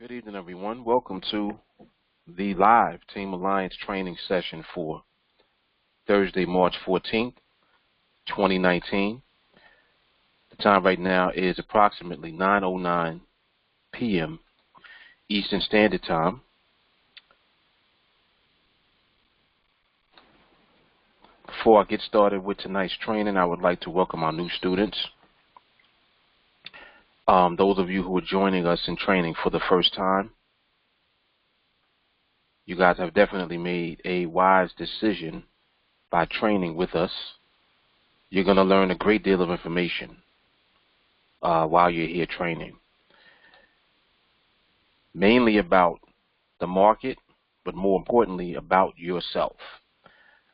Good evening, everyone. Welcome to the live Team Alliance training session for Thursday, March 14th, 2019. The time right now is approximately 9:09 p.m. Eastern Standard Time. Before I get started with tonight's training, I would like to welcome our new students. Those of you who are joining us in training for the first time, you guys have definitely made a wise decision by training with us. You're going to learn a great deal of information while you're here training, mainly about the market, but more importantly about yourself.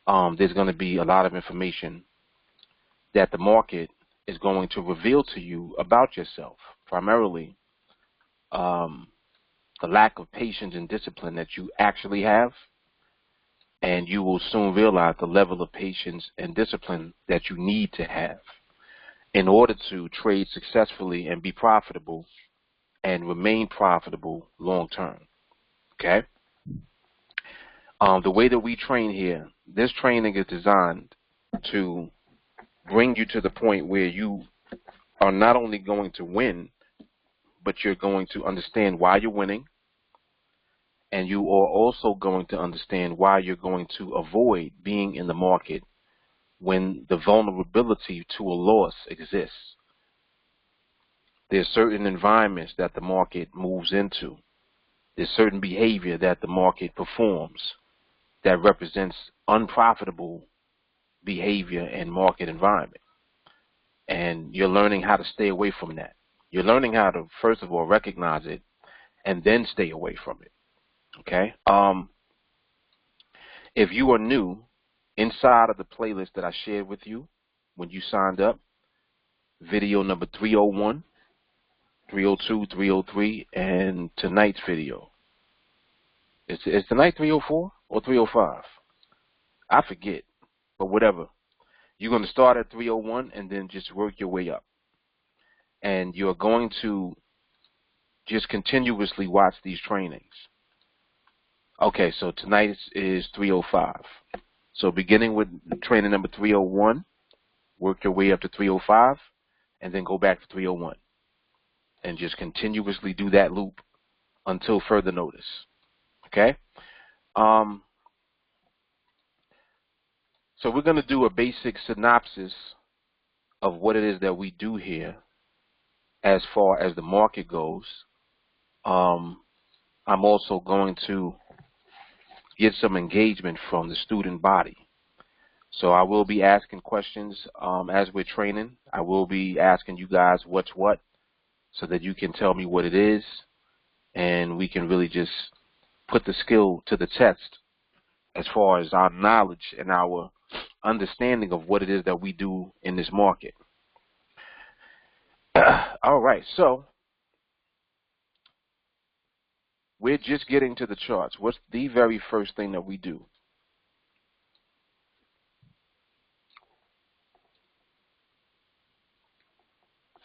There's going to be a lot of information that the market is going to reveal to you about yourself, primarily the lack of patience and discipline that you actually have, and you will soon realize the level of patience and discipline that you need to have in order to trade successfully and be profitable and remain profitable long term. Okay? The way that we train here, this training is designed to bring you to the point where you are not only going to win, but you're going to understand why you're winning, and you are also going to understand why you're going to avoid being in the market when the vulnerability to a loss exists. There's certain environments that the market moves into. There's certain behavior that the market performs that represents unprofitable behavior and market environment. And you're learning how to stay away from that. You're learning how to, first of all, recognize it and then stay away from it. Okay? If you are new, inside of the playlist that I shared with you when you signed up, video number 301, 302, 303, and tonight's video. Is tonight 304 or 305? I forget, but whatever. You're going to start at 301 and then just work your way up. And you're going to just continuously watch these trainings. Okay, so tonight is 305. So beginning with training number 301, work your way up to 305, and then go back to 301. And just continuously do that loop until further notice. Okay? So we're going to do a basic synopsis of what it is that we do here as far as the market goes. I'm also going to get some engagement from the student body. So I will be asking questions as we're training. I will be asking you guys what's what so that you can tell me what it is, and we can really just put the skill to the test as far as our knowledge and our understanding of what it is that we do in this market. All right, so we're just getting to the charts. What's the very first thing that we do?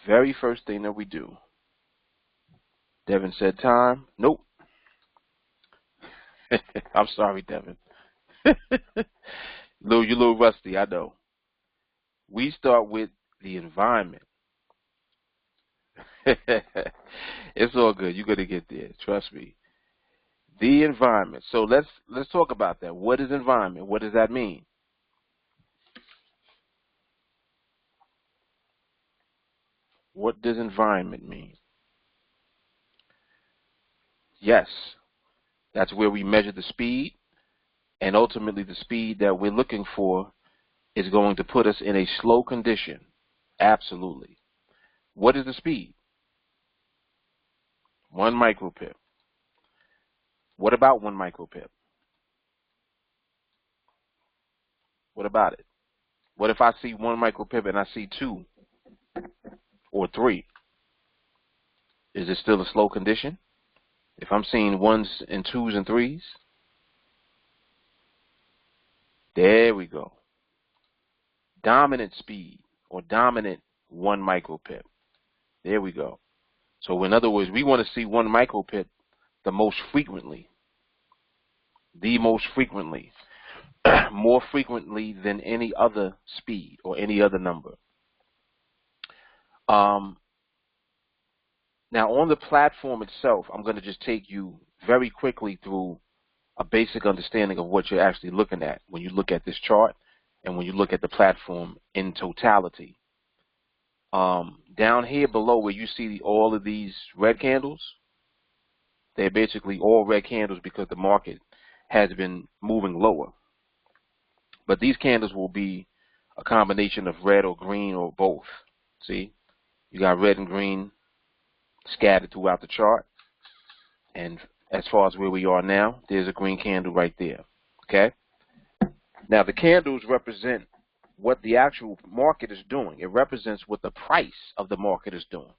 Very first thing that we do. Devin said time. Nope. I'm sorry, Devin. You're a little rusty, I know. We start with the environment. It's all good. You're gonna get there. Trust me. The environment. So let's talk about that. What is environment? What does that mean? What does environment mean? Yes, that's where we measure the speed, and ultimately the speed that we're looking for is going to put us in a slow condition. Absolutely. What is the speed? 1 micropip. What about 1 micropip? What about it? What if I see 1 micropip and I see 2 or 3? Is it still a slow condition? If I'm seeing 1s and 2s and 3s, there we go. Dominant speed or dominant 1 micropip. There we go. So in other words, we want to see 1 micropip the most frequently, more frequently than any other speed or any other number. Now, on the platform itself, I'm going to just take you very quickly through a basic understanding of what you're actually looking at when you look at this chart and when you look at the platform in totality. Down here below where you see all of these red candles, they're basically all red candles because the market has been moving lower. But these candles will be a combination of red or green or both. See, you got red and green scattered throughout the chart. And as far as where we are now, there's a green candle right there. Okay? Now, the candles represent what the actual market is doing. It represents what the price of the market is doing.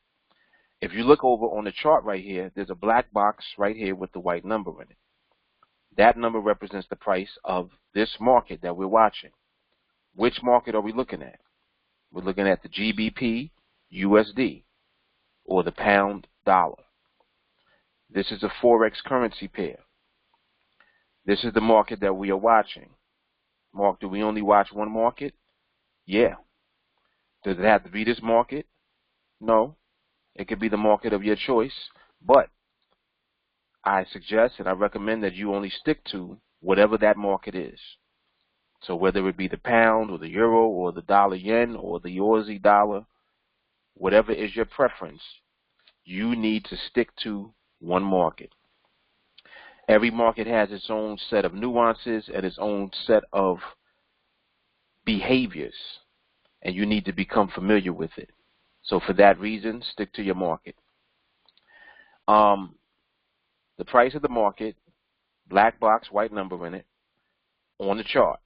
If you look over on the chart right here, there's a black box right here with the white number in it. That number represents the price of this market that we're watching. Which market are we looking at? We're looking at the GBP USD or the pound dollar. This is a forex currency pair. This is the market that we are watching. Mark, do we only watch one market? Yeah. Does it have to be this market? No. It could be the market of your choice, but I suggest and I recommend that you only stick to whatever that market is. So whether it be the pound or the euro or the dollar yen or the Aussie dollar, whatever is your preference, you need to stick to one market. Every market has its own set of nuances and its own set of behaviors, and you need to become familiar with it. So for that reason, stick to your market. The price of the market, black box, white number in it, on the chart.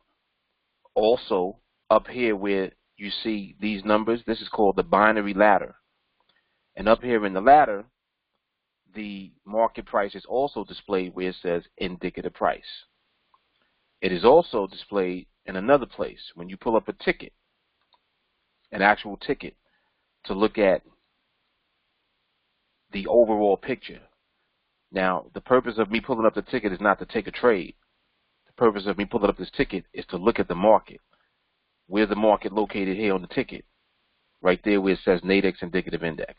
Also, up here where you see these numbers, this is called the binary ladder. And up here in the ladder, the market price is also displayed where it says indicative price. It is also displayed in another place when you pull up a ticket, an actual ticket, to look at the overall picture. Now, the purpose of me pulling up the ticket is not to take a trade. The purpose of me pulling up this ticket is to look at the market. Where's the market located here on the ticket? Right there where it says Nadex Indicative Index.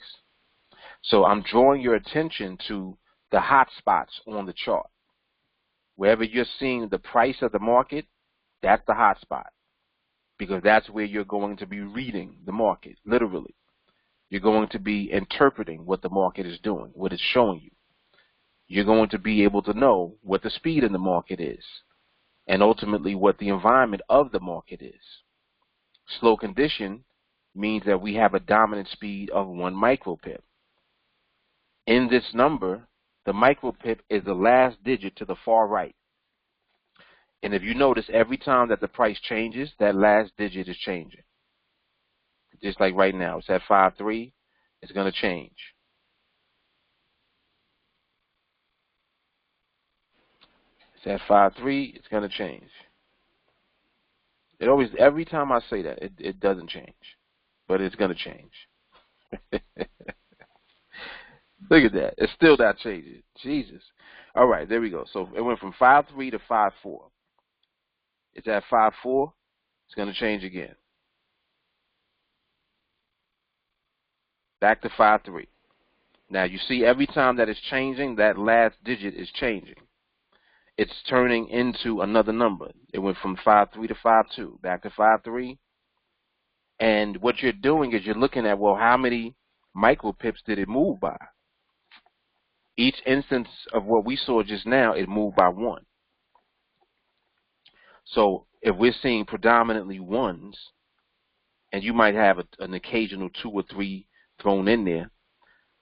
So I'm drawing your attention to the hot spots on the chart. Wherever you're seeing the price of the market, that's the hot spot, because that's where you're going to be reading the market, literally. You're going to be interpreting what the market is doing, what it's showing you. You're going to be able to know what the speed in the market is, and ultimately what the environment of the market is. Slow condition means that we have a dominant speed of 1 micropip. In this number, the micropip is the last digit to the far right. And if you notice, every time that the price changes, that last digit is changing. Just like right now, it's at 5.3, it's going to change. It's at 5.3, it's going to change. It always, every time I say that, it doesn't change, but it's going to change. Look at that. It's still not changing. Jesus. All right, there we go. So it went from 5.3 to 5.4. It's at 5.4. It's going to change again. Back to 5.3. Now you see every time that it's changing, that last digit is changing. It's turning into another number. It went from 5.3 to 5.2, back to 5.3. And what you're doing is you're looking at, well, how many micropips did it move by? Each instance of what we saw just now, it moved by 1. So if we're seeing predominantly 1s, and you might have an occasional 2 or 3 thrown in there,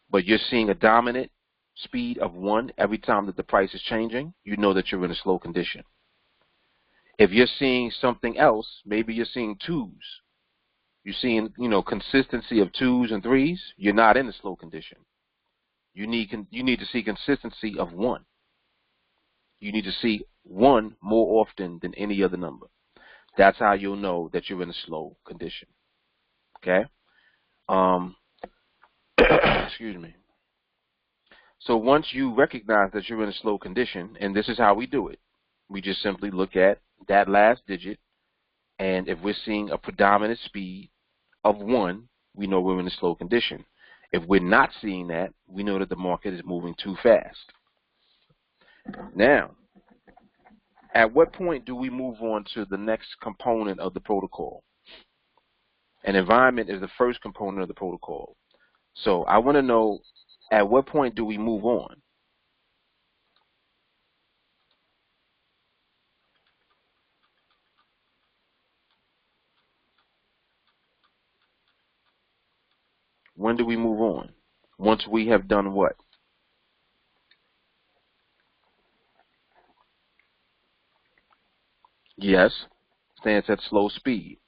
but you're seeing a dominant speed of 1 every time that the price is changing, you know that you're in a slow condition. If you're seeing something else, maybe you're seeing 2s, you're seeing, consistency of 2s and 3s, you're not in a slow condition. You need to see consistency of 1. You need to see 1 more often than any other number. That's how you'll know that you're in a slow condition. Okay? Excuse me. So once you recognize that you're in a slow condition, and this is how we do it, we just simply look at that last digit, and if we're seeing a predominant speed of 1, we know we're in a slow condition. If we're not seeing that, we know that the market is moving too fast. Now, at what point do we move on to the next component of the protocol? An environment is the first component of the protocol. So I want to know, at what point do we move on? When do we move on? Once we have done what? Yes, stance at slow speed.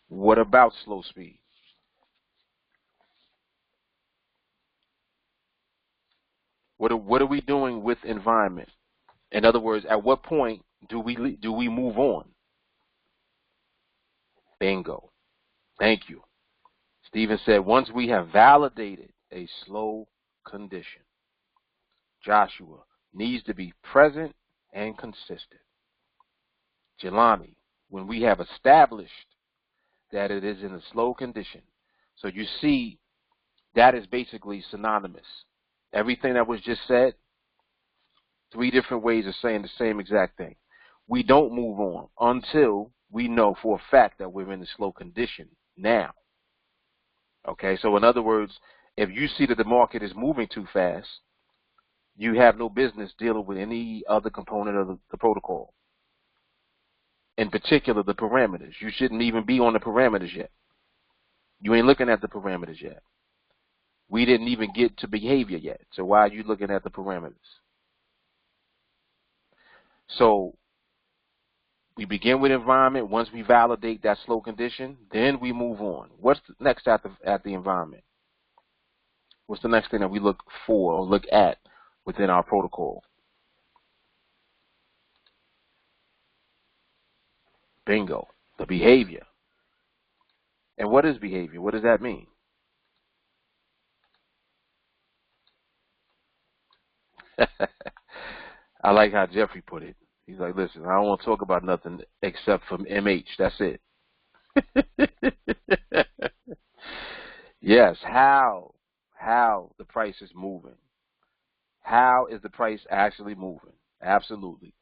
What about slow speed? What are we doing with environment? In other words, at what point do we move on? Bingo. Thank you. Stephen said, once we have validated a slow condition, Joshua needs to be present and consistent. Jelani, when we have established that it is in a slow condition. So you see, that is basically synonymous. Everything that was just said, 3 different ways of saying the same exact thing. We don't move on until we know for a fact that we're in a slow condition now. Okay, so in other words, if you see that the market is moving too fast, you have no business dealing with any other component of the protocol. In particular, the parameters. You shouldn't even be on the parameters yet. You ain't looking at the parameters yet. We didn't even get to behavior yet. So why are you looking at the parameters? So we begin with environment. Once we validate that slow condition, then we move on. What's next at the environment? What's the next thing that we look for or look at within our protocol? Bingo. The behavior. And what is behavior? What does that mean? I like how Jeffrey put it. He's like, listen, I don't want to talk about nothing except from MH. That's it. Yes, how the price is moving. How is the price actually moving? Absolutely.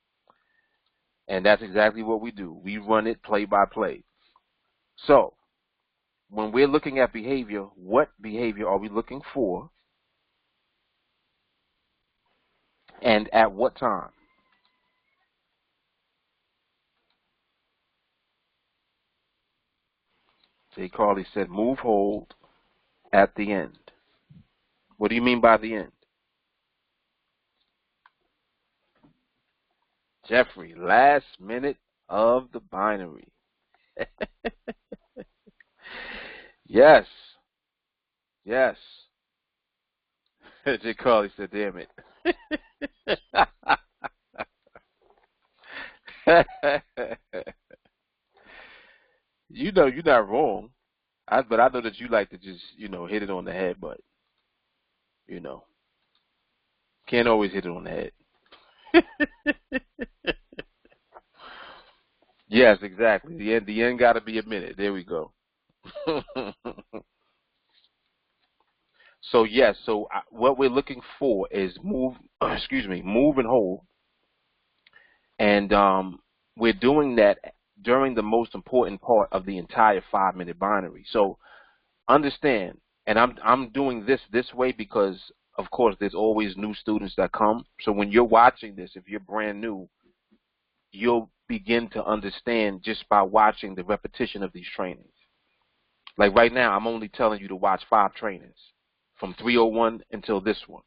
And that's exactly what we do. We run it play by play. So when we're looking at behavior, what behavior are we looking for? And at what time? Jay Carly said, move hold at the end. What do you mean by the end? Jeffrey, last minute of the binary. Yes. Yes. Jay Carly said, damn it. You know you're not wrong. But I know that you like to just, hit it on the head, but, can't always hit it on the head. Yes, exactly. The end got to be a minute. There we go. So yes, what we're looking for is move and hold, and we're doing that during the most important part of the entire 5-minute binary. So understand, and I'm doing this way because, of course, there's always new students that come. So when you're watching this, if you're brand new, you'll begin to understand just by watching the repetition of these trainings. Like right now, I'm only telling you to watch 5 trainings from 301 until this one.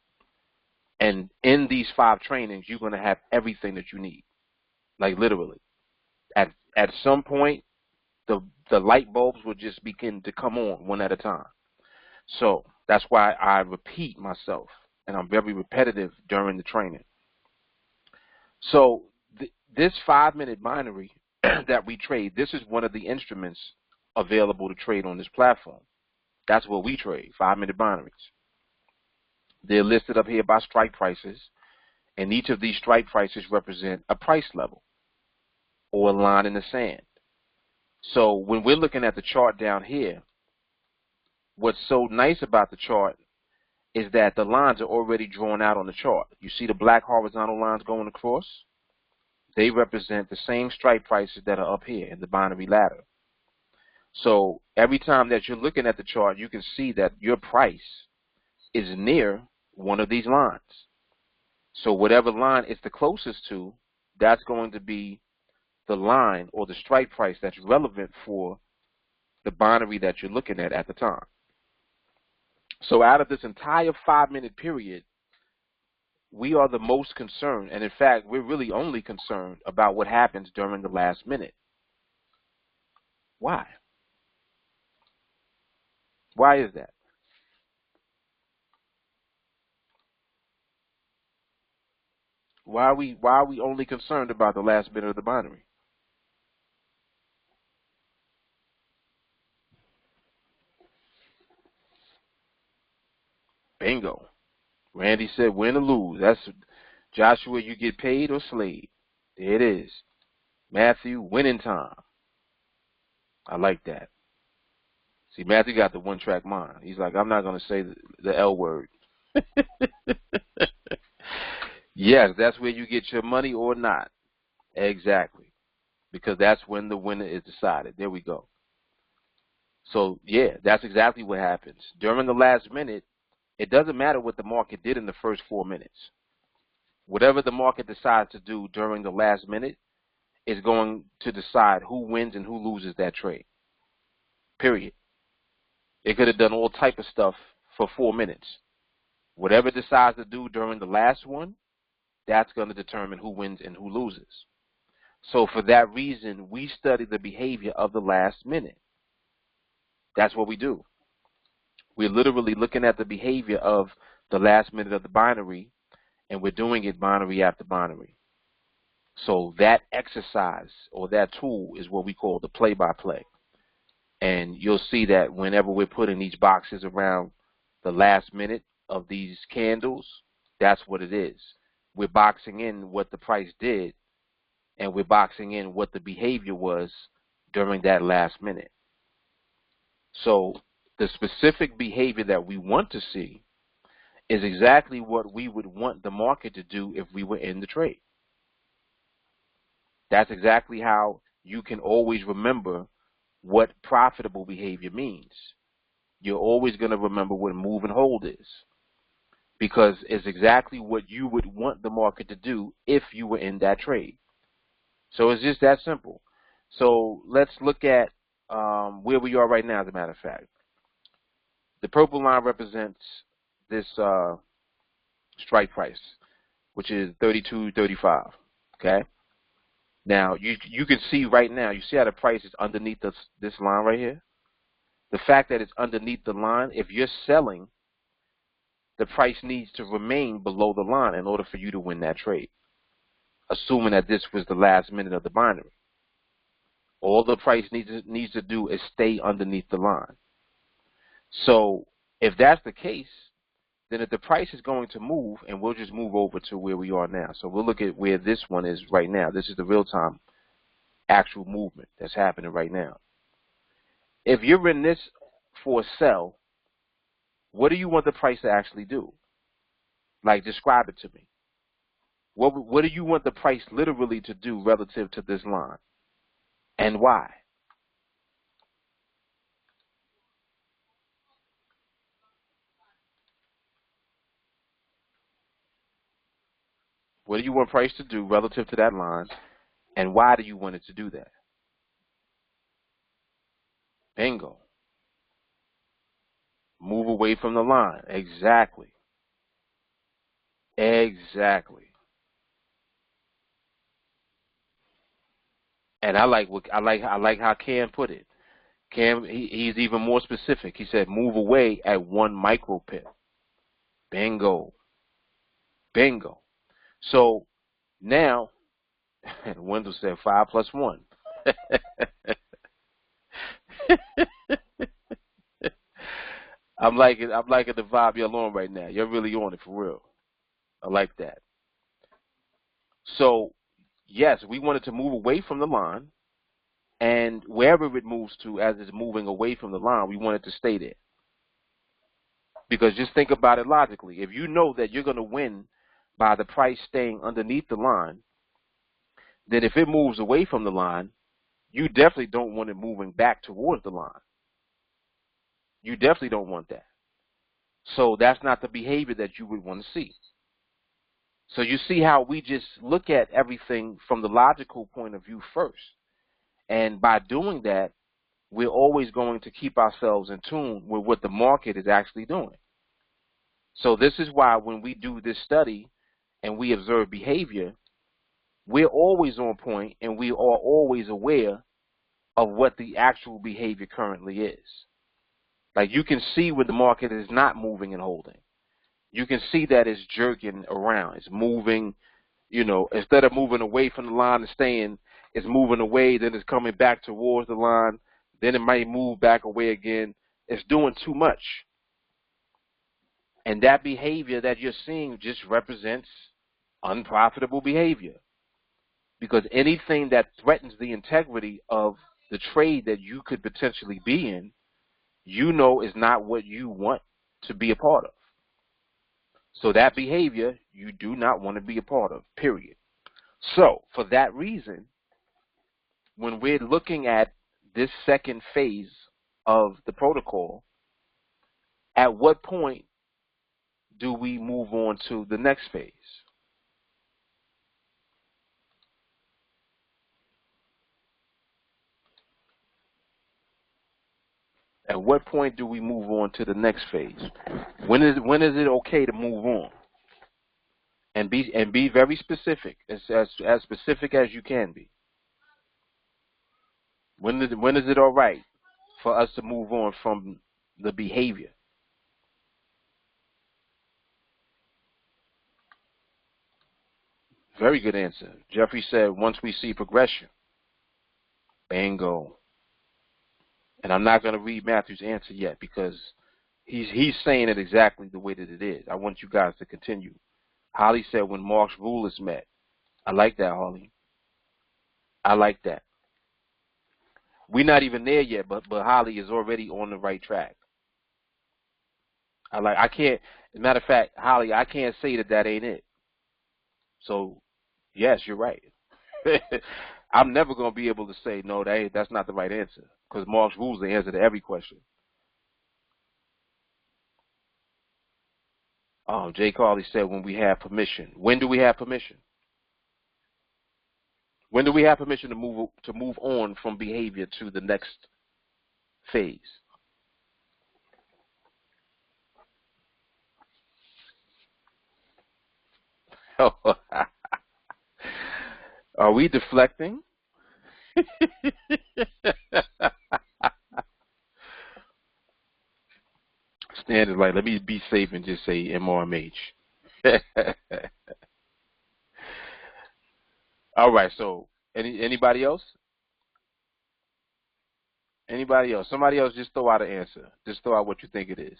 And in these 5 trainings, you're going to have everything that you need, like literally. At some point, the light bulbs will just begin to come on one at a time. So that's why I repeat myself, and I'm very repetitive during the training. So this 5-minute binary that we trade, this is one of the instruments available to trade on this platform. That's what we trade, 5-minute binaries. They're listed up here by strike prices, and each of these strike prices represent a price level or a line in the sand. So when we're looking at the chart down here, what's so nice about the chart is that the lines are already drawn out on the chart. You see the black horizontal lines going across? They represent the same strike prices that are up here in the binary ladder. So every time that you're looking at the chart, you can see that your price is near one of these lines. So whatever line it's the closest to, that's going to be the line or the strike price that's relevant for the binary that you're looking at the time. So out of this entire 5-minute period, we are the most concerned, and in fact, we're really only concerned about what happens during the last minute. Why? Why is that? Why are we only concerned about the last minute of the binary? Bingo. Randy said win or lose. That's Joshua, you get paid or slayed. There it is. Matthew, winning time. I like that. See, Matthew got the one-track mind. He's like, I'm not going to say the L word. Yes, that's where you get your money or not. Exactly. Because that's when the winner is decided. There we go. So, yeah, that's exactly what happens. During the last minute, it doesn't matter what the market did in the first 4 minutes. Whatever the market decides to do during the last minute is going to decide who wins and who loses that trade. Period. It could have done all type of stuff for 4 minutes. Whatever it decides to do during the last one, that's going to determine who wins and who loses. So for that reason, we study the behavior of the last minute. That's what we do. We're literally looking at the behavior of the last minute of the binary, and we're doing it binary after binary. So that exercise or that tool is what we call the play-by-play. And you'll see that whenever we're putting these boxes around the last minute of these candles, that's what it is. We're boxing in what the price did, and we're boxing in what the behavior was during that last minute. So the specific behavior that we want to see is exactly what we would want the market to do if we were in the trade. That's exactly how you can always remember what profitable behavior means. You're always going to remember what move and hold is, because it's exactly what you would want the market to do if you were in that trade. So it's just that simple. So let's look at where we are right now, as a matter of fact. The purple line represents this strike price, which is 32.35. Okay. Now you can see right now. You see how the price is underneath this line right here. The fact that it's underneath the line, if you're selling, the price needs to remain below the line in order for you to win that trade, assuming that this was the last minute of the binary. All the price needs to do is stay underneath the line. So if that's the case, then if the price is going to move, and we'll just move over to where we are now. So we'll look at where this one is right now. This is the real-time actual movement that's happening right now. If you're in this for a sell, what do you want the price to actually do? Like, describe it to me. What do you want the price literally to do relative to this line? And why? What do you want price to do relative to that line? And why do you want it to do that? Bingo. Move away from the line. Exactly. Exactly. And I like how Cam put it. Cam, he's even more specific. He said move away at 1 micro pip. Bingo. Bingo. So now, Wendell said 5 plus 1. I'm liking the vibe you're on right now. You're really on it for real. I like that. So yes, we wanted to move away from the line, and wherever it moves to, as it's moving away from the line, we want it to stay there. Because just think about it logically. If you know that you're going to win by the price staying underneath the line, then if it moves away from the line, you definitely don't want it moving back towards the line. You definitely don't want that. So that's not the behavior that you would want to see. So you see how we just look at everything from the logical point of view first. And by doing that, we're always going to keep ourselves in tune with what the market is actually doing. So this is why when we do this study and we observe behavior, we're always on point and we are always aware of what the actual behavior currently is. Like you can see when the market is not moving and holding. You can see that it's jerking around. It's moving, instead of moving away from the line and staying, it's moving away, then it's coming back towards the line, then it might move back away again. It's doing too much. And that behavior that you're seeing just represents unprofitable behavior. Because anything that threatens the integrity of the trade that you could potentially be in, is not what you want to be a part of. So that behavior you do not want to be a part of, period. So for that reason, when we're looking at this second phase of the protocol, at what point do we move on to the next phase? At what point do we move on to the next phase? When is it okay to move on? And be very specific, as specific as you can be. When is it all right for us to move on from the behavior? Very good answer. Jeffrey said, once we see progression. Bingo. And I'm not going to read Matthew's answer yet because he's saying it exactly the way that it is. I want you guys to continue. Holly said, when Mark's rule is met. I like that, Holly. I like that. We're not even there yet, but Holly is already on the right track. I can't, as a matter of fact, Holly, I can't say that ain't it. So, yes, you're right. I'm never going to be able to say, no, that's not the right answer, because Mark's rule is the answer to every question. Jay Carley said, when we have permission. When do we have permission? When do we have permission to move on from behavior to the next phase? Are we deflecting? Stan is like, let me be safe and just say MRMH. All right, so anybody else? Anybody else? Somebody else just throw out an answer. Just throw out what you think it is.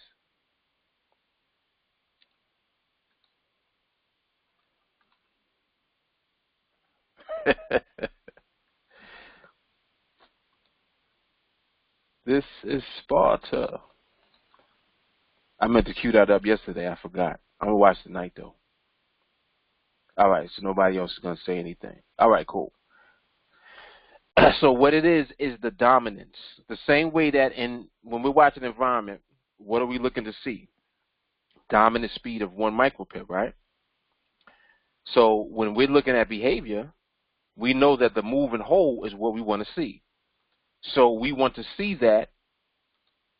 This is Sparta. I meant to cue that up yesterday. I forgot. I'm going to watch tonight, though. All right, so nobody else is going to say anything. All right, cool. So what it is the dominance. The same way that when we're watching environment, what are we looking to see? Dominant speed of 1 micropip, right? So when we're looking at behavior, we know that the move and hold is what we want to see. So we want to see that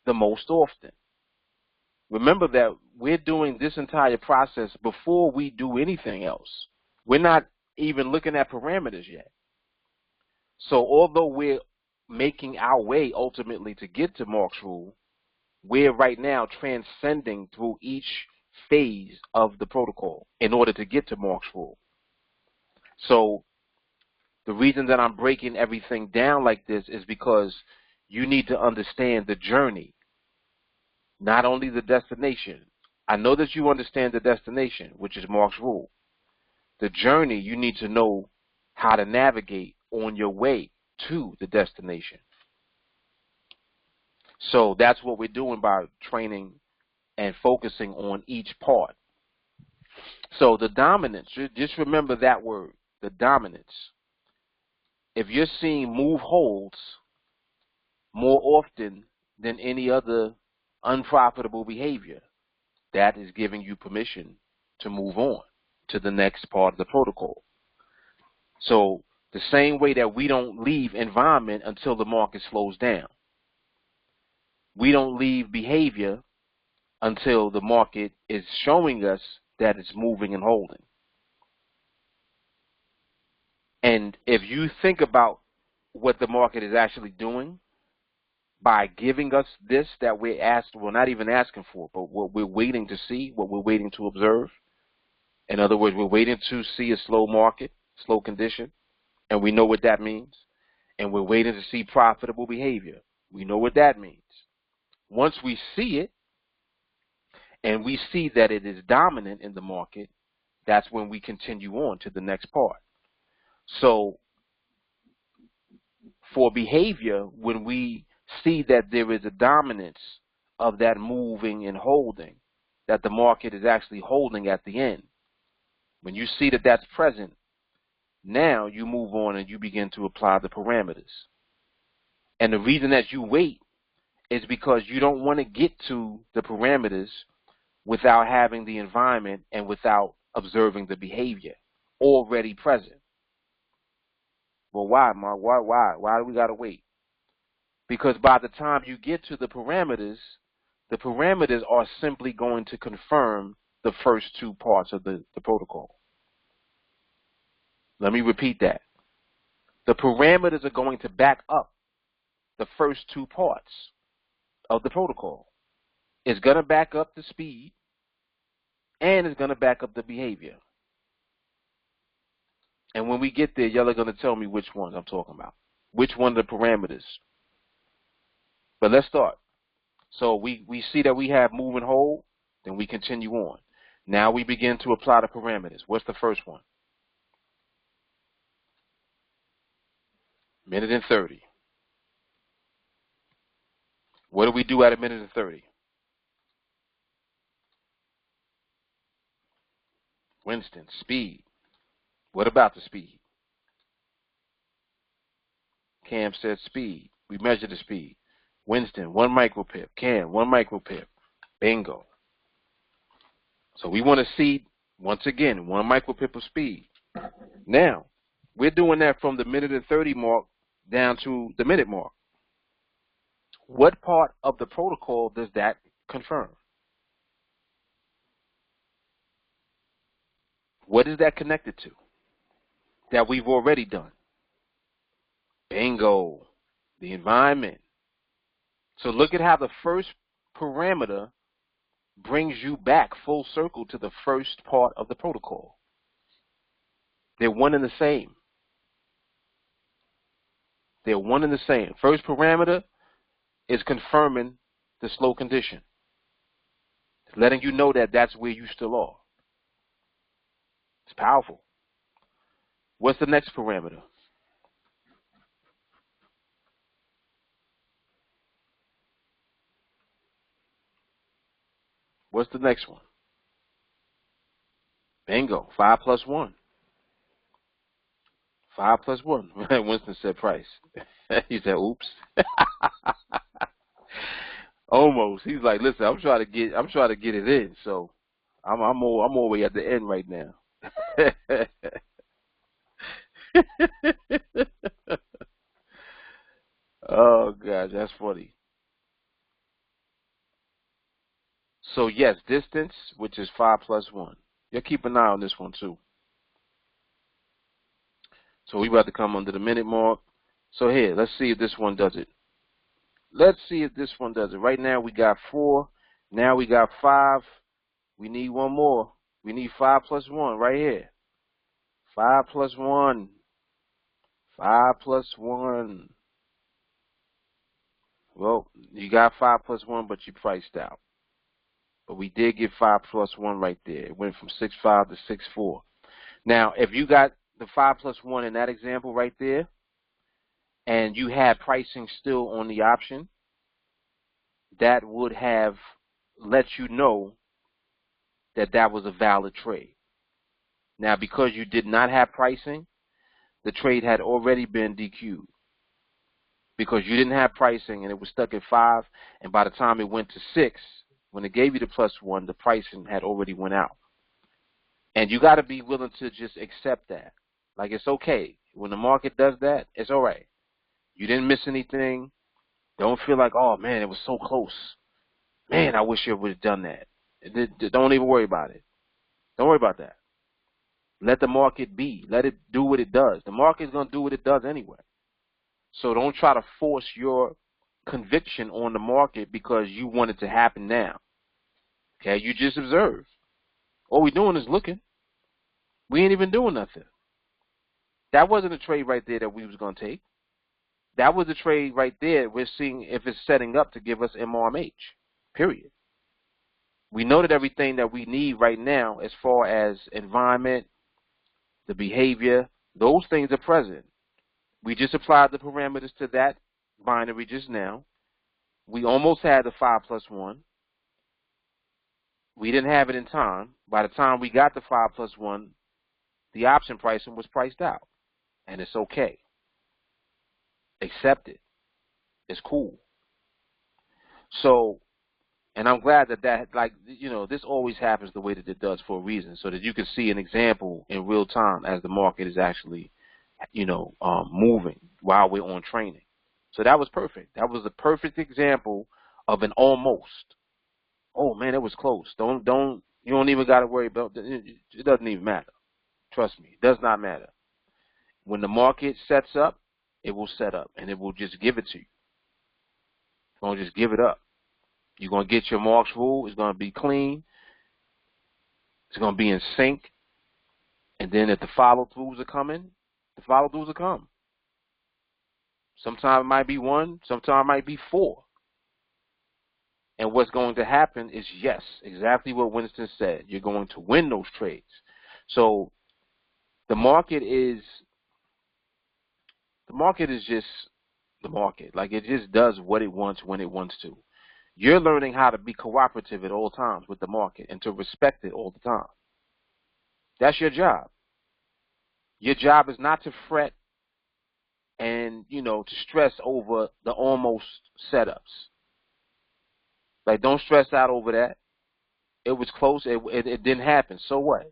the most often. Remember that we're doing this entire process before we do anything else. We're not even looking at parameters yet. So although we're making our way ultimately to get to Mark's rule, we're right now transcending through each phase of the protocol in order to get to Mark's rule. So the reason that I'm breaking everything down like this is because you need to understand the journey. not only the destination. I know that you understand the destination, which is Mark's rule. The journey, you need to know how to navigate on your way to the destination. So that's what we're doing by training and focusing on each part. So the dominance, just remember that word, the dominance. If you're seeing move holds more often than any other unprofitable behavior, that is giving you permission to move on to the next part of the protocol. So the same way that we don't leave environment until the market slows down. We don't leave behavior until the market is showing us that it's moving and holding. And if you think about what the market is actually doing by giving us this that we're asked, well, not even asking for, but what we're waiting to see, what we're waiting to observe. In other words, we're waiting to see a slow market, slow condition, and we know what that means. And we're waiting to see profitable behavior. We know what that means. Once we see it, and we see that it is dominant in the market, that's when we continue on to the next part. So for behavior, when we see that there is a dominance of that moving and holding, that the market is actually holding at the end, when you see that that's present, now you move on and you begin to apply the parameters. And the reason that you wait is because you don't want to get to the parameters without having the environment and without observing the behavior already present. Well, why, Mark? Why do we got to wait? Because by the time you get to the parameters are simply going to confirm the first two parts of the protocol. Let me repeat that. The parameters are going to back up the first two parts of the protocol. It's going to back up the speed, and it's going to back up the behavior. And when we get there, y'all are going to tell me which ones I'm talking about, which one of the parameters. But let's start. So we see that we have move and hold, then we continue on. Now we begin to apply the parameters. What's the first one? Minute and 30. What do we do at a minute and 30? Winston, speed. What about the speed? Cam said speed. We measure the speed. Winston, 1 micropip. Cam, 1 micropip. Bingo. So we want to see, once again, 1 micropip of speed. Now, we're doing that from the minute and 30 mark down to the minute mark. What part of the protocol does that confirm? What is that connected to that we've already done? Bingo, the environment. So look at how the first parameter brings you back full circle to the first part of the protocol. They're one and the same. They're one and the same. First parameter is confirming the slow condition. It's letting you know that that's where you still are. It's powerful. What's the next parameter? What's the next one? Bingo. 5 plus 1. 5 plus 1. Winston said price. He said, oops. Almost. He's like, listen, I'm trying to get it in, so I'm all the way at the end right now. Oh gosh, that's funny. So yes, distance, which is 5 plus 1. You'll keep an eye on this one too. So we about to come under the minute mark. So here, let's see if this one does it. Let's see if this one does it. Right now we got 4. Now we got 5. We need one more. We need 5 plus 1 right here. 5 plus 1. 5 plus 1. Well, you got 5 plus 1, but you priced out. But we did get 5 plus 1 right there. It went from 6.5 to 6.4. Now, if you got the 5 plus 1 in that example right there, and you had pricing still on the option, that would have let you know that that was a valid trade. Now, because you did not have pricing, the trade had already been DQ'd. Because you didn't have pricing and it was stuck at 5, and by the time it went to 6, when it gave you the plus 1, the pricing had already went out. And you got to be willing to just accept that. Like, it's okay. When the market does that, it's all right. You didn't miss anything. Don't feel like, oh, man, it was so close. Man, I wish I would have done that. Don't even worry about it. Don't worry about that. Let the market be. Let it do what it does. The market is going to do what it does anyway. So don't try to force your conviction on the market because you want it to happen now. Okay, you just observe. All we're doing is looking. We ain't even doing nothing. That wasn't a trade right there that we was going to take. That was a trade right there. We're seeing if it's setting up to give us MRMH, period. We know that everything that we need right now as far as environment, the behavior, those things are present. We just applied the parameters to that binary just now. We almost had the 5 plus 1. We didn't have it in time. By the time we got the 5 plus 1, the option pricing was priced out. And it's okay. Accept it. It's cool. So, and I'm glad that, like, you know, this always happens the way that it does for a reason, so that you can see an example in real time as the market is actually, you know, moving while we're on training. So that was perfect. That was the perfect example of an almost. Oh man, it was close. You don't even got to worry about it. It doesn't even matter. Trust me, it does not matter. When the market sets up, it will set up, and it will just give it to you. It's going to just give it up. You're going to get your Mark's rule. It's going to be clean. It's going to be in sync. And then if the follow-throughs are coming, the follow-throughs will come. Sometimes it might be 1. Sometimes it might be 4. And what's going to happen is, yes, exactly what Winston said. You're going to win those trades. So the market is just the market. Like, it just does what it wants when it wants to. You're learning how to be cooperative at all times with the market and to respect it all the time. That's your job. Your job is not to fret and, you know, to stress over the almost setups. Like, don't stress out over that. It was close. It didn't happen. So what?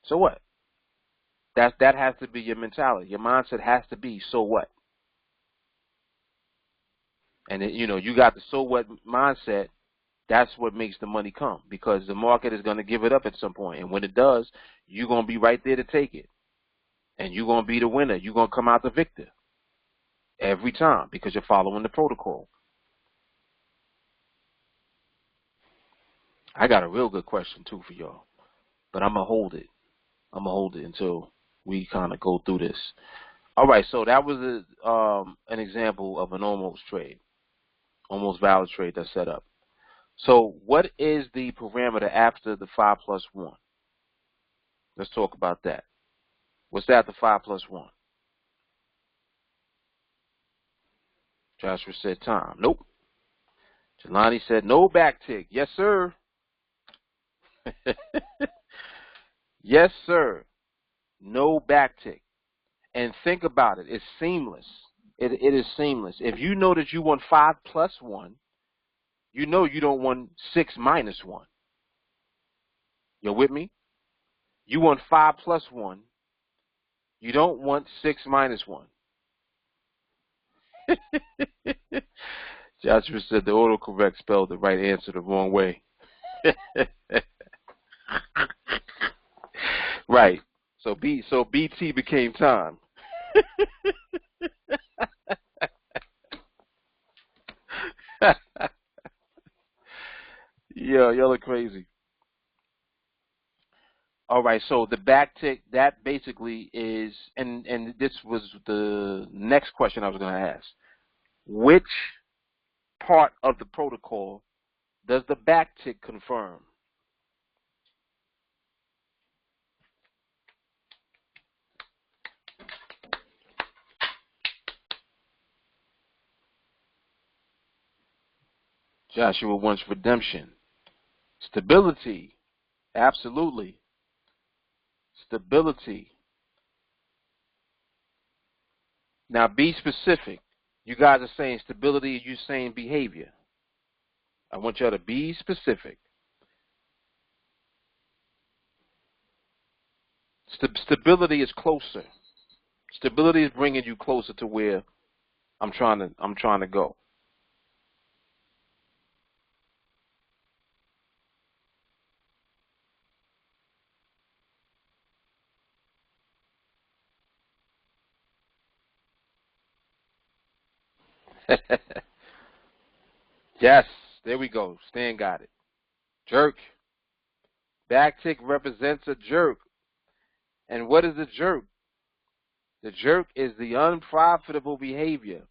So what? That has to be your mentality. Your mindset has to be, so what? And, you know, you got the so what mindset. That's what makes the money come, because the market is going to give it up at some point. And when it does, you're going to be right there to take it. And you're going to be the winner. You're going to come out the victor every time because you're following the protocol. I got a real good question, too, for y'all. But I'm going to hold it. I'm going to hold it until we kind of go through this. All right, so that was an example of an almost trade, almost valid trade that's set up. So what is the parameter after the 5 plus 1? Let's talk about that. What's after 5 plus 1? Joshua said time. Nope. Jelani said no backtick. Yes, sir. Yes, sir. No backtick. And think about it. It's seamless. It is seamless. If you know that you want 5 plus 1, you know you don't want 6 minus 1. You're with me? You want 5 plus 1. You don't want 6 minus 1. Joshua said the autocorrect spelled the right answer the wrong way. Right. So BT became time. Yeah, y'all are crazy. All right, so the backtick, that basically is, and this was the next question I was going to ask. Which part of the protocol does the backtick confirm? Joshua wants redemption. Stability. Absolutely. Stability. Now be specific. You guys are saying stability, you're saying behavior. I want y'all to be specific. Stability is closer. Stability is bringing you closer to where I'm trying to go. Yes, there we go. Stan got it. Jerk. Backtick represents a jerk. And what is a jerk? The jerk is the unprofitable behavior.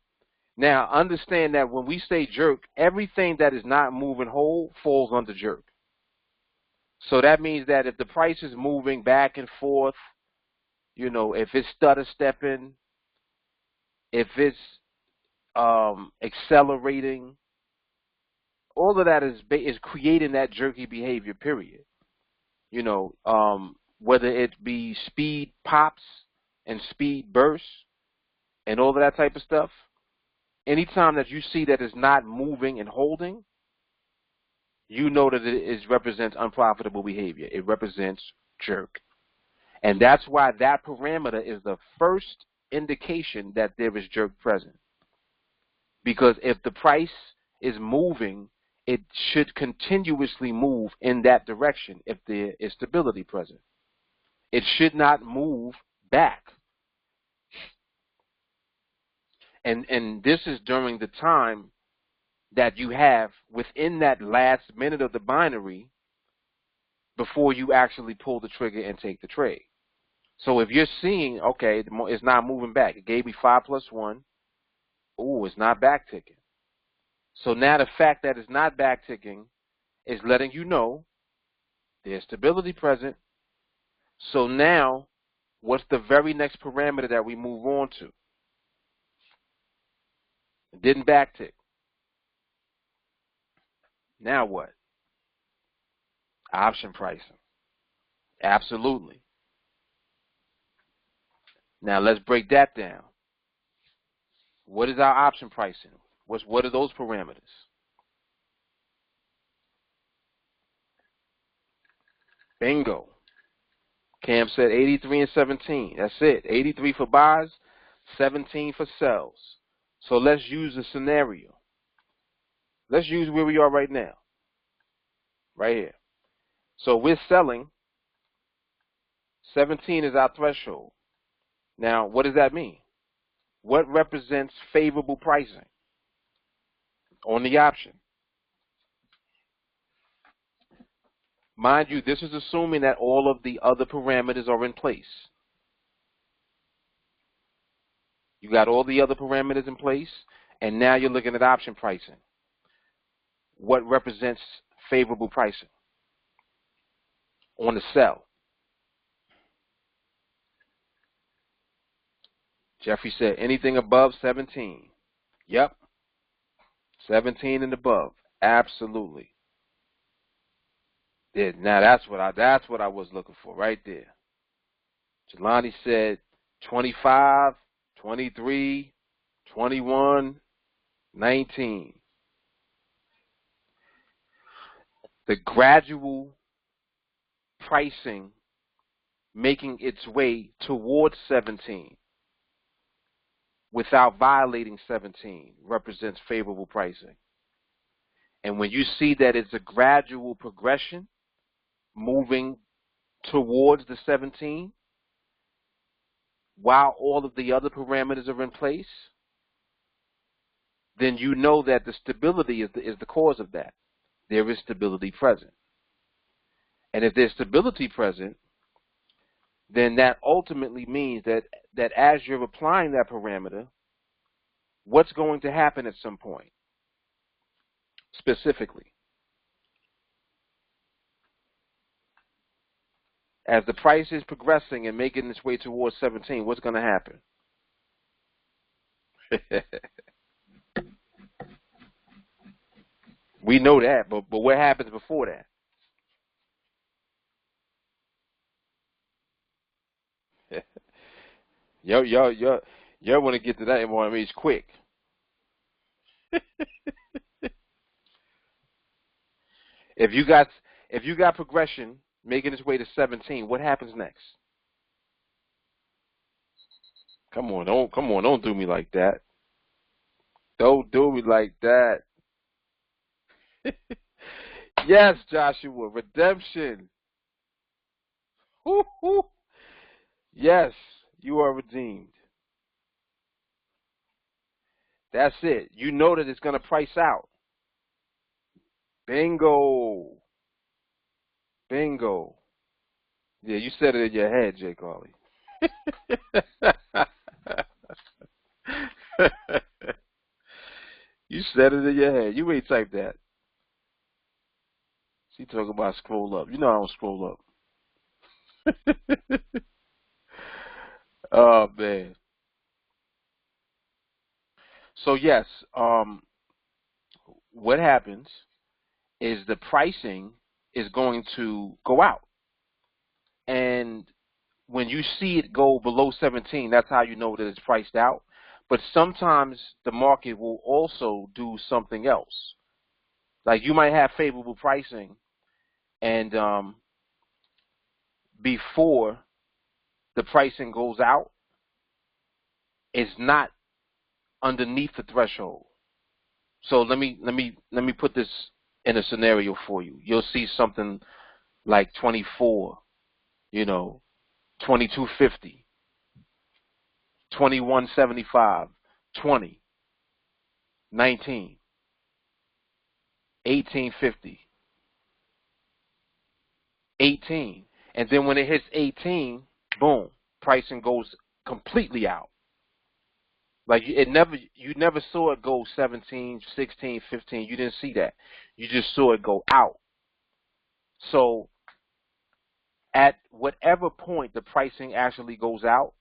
Now, understand that when we say jerk, everything that is not moving whole falls under jerk. So that means that if the price is moving back and forth, you know, if it's stutter stepping, if it's accelerating, all of that is creating that jerky behavior, period. You know, whether it be speed pops and speed bursts and all of that type of stuff, anytime that you see that it's not moving and holding, you know that it represents unprofitable behavior. It represents jerk. And that's why that parameter is the first indication that there is jerk present. Because if the price is moving, it should continuously move in that direction if there is stability present. It should not move back. And this is during the time that you have within that last minute of the binary before you actually pull the trigger and take the trade. So if you're seeing, okay, it's not moving back. It gave me 5 + 1. Ooh, it's not backticking. So now the fact that it's not backticking is letting you know there's stability present. So now, what's the very next parameter that we move on to? It didn't backtick. Now what? Option pricing. Absolutely. Now let's break that down. What is our option pricing? What are those parameters? Bingo. Cam said 83 and 17. That's it. 83 for buys, 17 for sells. So let's use a scenario. Let's use where we are right now. Right here. So we're selling. 17 is our threshold. Now, what does that mean? What represents favorable pricing on the option? Mind you, this is assuming that all of the other parameters are in place. You got all the other parameters in place, and now you're looking at option pricing. What represents favorable pricing on the sell? Jeffrey said anything above 17. Yep. 17 and above. Absolutely. Yeah, now that's what I was looking for right there. Jelani said 25, 23, 21, 19. The gradual pricing making its way towards 17 without violating 17 represents favorable pricing. And when you see that it's a gradual progression moving towards the 17 while all of the other parameters are in place, then you know that the stability is the cause of that. There is stability present. And if there's stability present, then that ultimately means that as you're applying that parameter, what's going to happen at some point, specifically? As the price is progressing and making its way towards 17, what's going to happen? We know that, but what happens before that? Y'all want to get to that MRMH quick. If you got progression making its way to 17, what happens next? Come on, don't do me like that. Don't do me like that. Yes, Joshua, redemption. Woo-hoo. Yes, you are redeemed. That's it. You know that it's going to price out. Bingo. Bingo. Yeah, you said it in your head, Jay Carly. You said it in your head. You ain't typed that. She talking about scroll up. You know I don't scroll up. Oh man. So yes, what happens is the pricing is going to go out, and when you see it go below 17, that's how you know that it's priced out. But sometimes the market will also do something else. Like you might have favorable pricing, and before the pricing goes out, it's not underneath the threshold. So let me put this in a scenario for you. You'll see something like 24, 2250, 2175, 20, 19, 1850, 18. And then when it hits 18, boom, pricing goes completely out. Like you never saw it go 17, 16, 15. You didn't see that. You just saw it go out. So at whatever point the pricing actually goes out,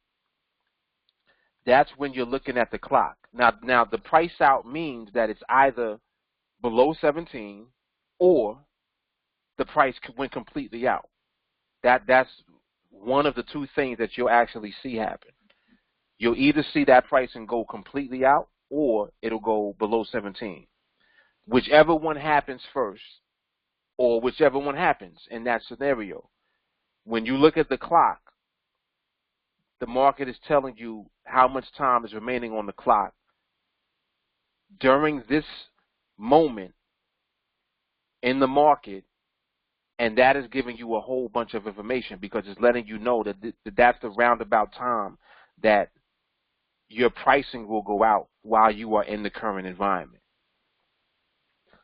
that's when you're looking at the clock. Now the price out means that it's either below 17 or the price went completely out. That's one of the two things that you'll actually see happen. You'll either see that pricing go completely out or it'll go below 17. Whichever one happens first, or whichever one happens in that scenario, when you look at the clock, the market is telling you how much time is remaining on the clock. During this moment in the market, and that is giving you a whole bunch of information because it's letting you know that that's the roundabout time that your pricing will go out while you are in the current environment.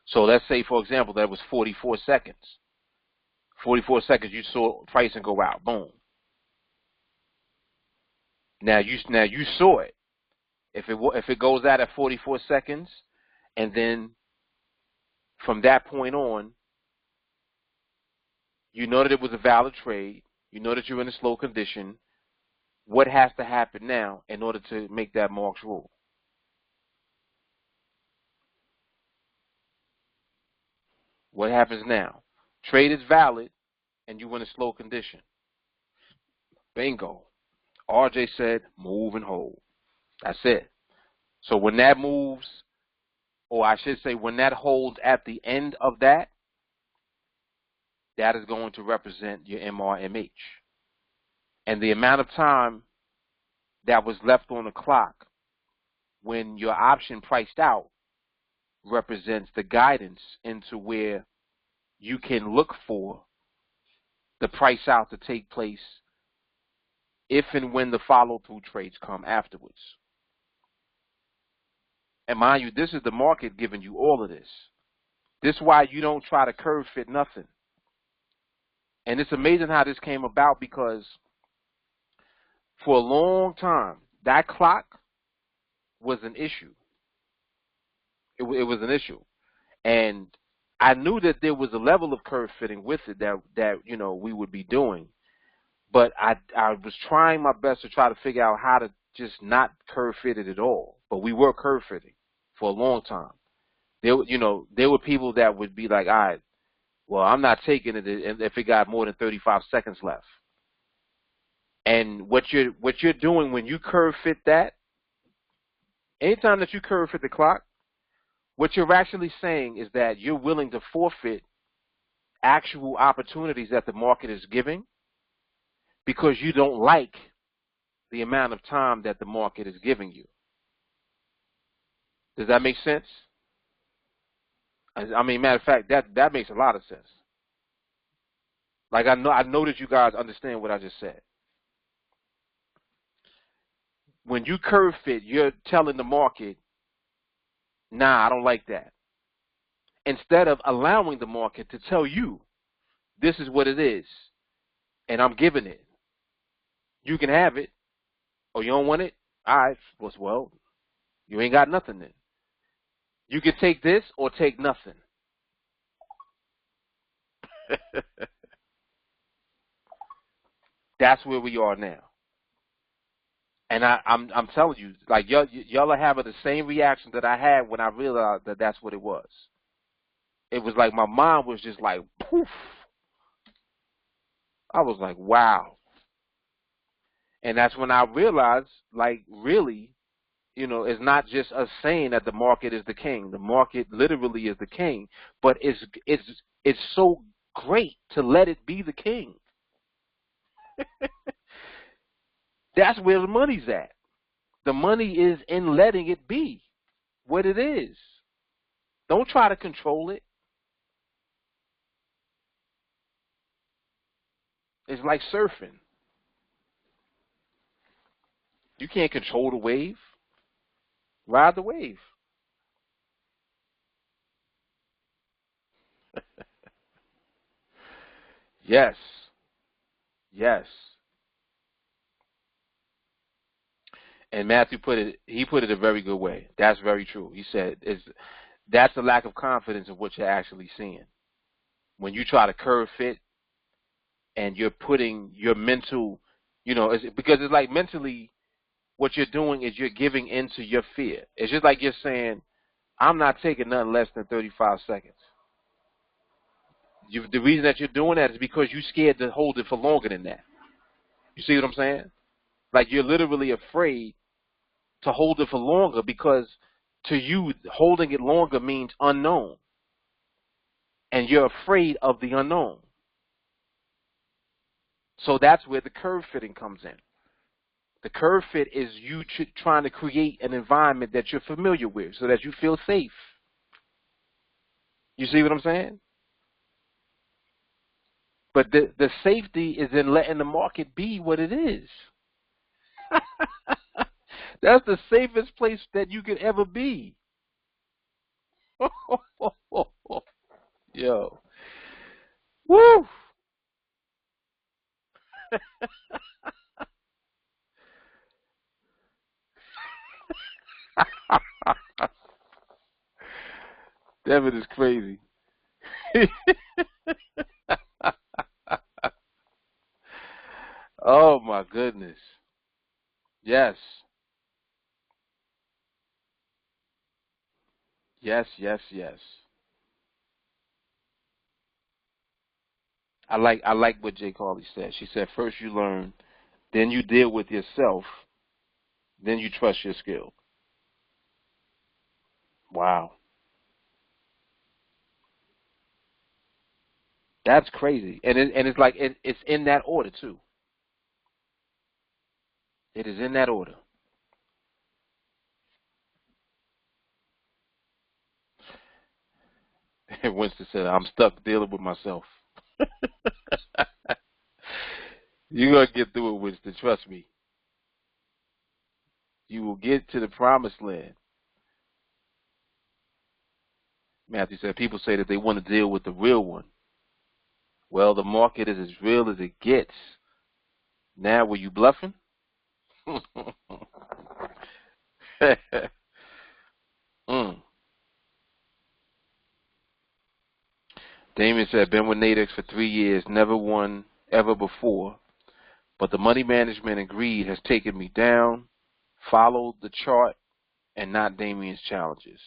So let's say, for example, that was 44 seconds. 44 seconds, you saw pricing go out. Boom. Now you saw it. If it goes out at 44 seconds, and then from that point on, you know that it was a valid trade. You know that you're in a slow condition. What has to happen now in order to make that Mark's rule? What happens now? Trade is valid, and you're in a slow condition. Bingo. RJ said, move and hold. That's it. So when that moves, or I should say when that holds at the end of that, that is going to represent your MRMH. And the amount of time that was left on the clock when your option priced out represents the guidance into where you can look for the price out to take place if and when the follow-through trades come afterwards. And mind you, this is the market giving you all of this. This is why you don't try to curve fit nothing. And it's amazing how this came about because for a long time, that clock was an issue. It was an issue. And I knew that there was a level of curve fitting with it that we would be doing. But I was trying my best to try to figure out how to just not curve fit it at all. But we were curve fitting for a long time. There were people that would be like, all right, well, I'm not taking it if it got more than 35 seconds left. And what you're doing when you curve fit that, anytime that you curve fit the clock, what you're actually saying is that you're willing to forfeit actual opportunities that the market is giving because you don't like the amount of time that the market is giving you. Does that make sense? I mean, matter of fact, that makes a lot of sense. Like I know that you guys understand what I just said. When you curve fit, you're telling the market, nah, I don't like that. Instead of allowing the market to tell you, this is what it is, and I'm giving it. You can have it, or you don't want it. All right, well, you ain't got nothing then. You can take this or take nothing. That's where we are now. And I'm telling you, like y'all are having the same reaction that I had when I realized that that's what it was. It was like my mind was just like poof. I was like, wow. And that's when I realized, like, really, it's not just us saying that the market is the king. The market literally is the king, but it's so great to let it be the king. That's where the money's at. The money is in letting it be what it is. Don't try to control it. It's like surfing. You can't control the wave. Ride the wave. Yes. Yes. And Matthew he put it a very good way. That's very true. He said that's the lack of confidence in what you're actually seeing. When you try to curve fit and you're putting your mental, because it's like mentally what you're doing is you're giving into your fear. It's just like you're saying, I'm not taking nothing less than 35 seconds. The reason that you're doing that is because you're scared to hold it for longer than that. You see what I'm saying? Like you're literally afraid to hold it for longer because to you, holding it longer means unknown. And you're afraid of the unknown. So that's where the curve fitting comes in. The curve fit is you trying to create an environment that you're familiar with so that you feel safe. You see what I'm saying? But the safety is in letting the market be what it is. That's the safest place that you could ever be. Yo. Woo! Devin is crazy. Oh my goodness. Yes. Yes, yes, yes. I like what Jay Carly said. She said first you learn, then you deal with yourself, then you trust your skill. Wow. That's crazy. And it's like it's in that order too. It is in that order. Winston said, I'm stuck dealing with myself. You're going to get through it, Winston. Trust me. You will get to the promised land. Matthew said, people say that they want to deal with the real one. Well, the market is as real as it gets. Now, were you bluffing? Damien said, been with Nadex for 3 years, never won ever before. But the money management and greed has taken me down, followed the chart, and not Damien's challenges.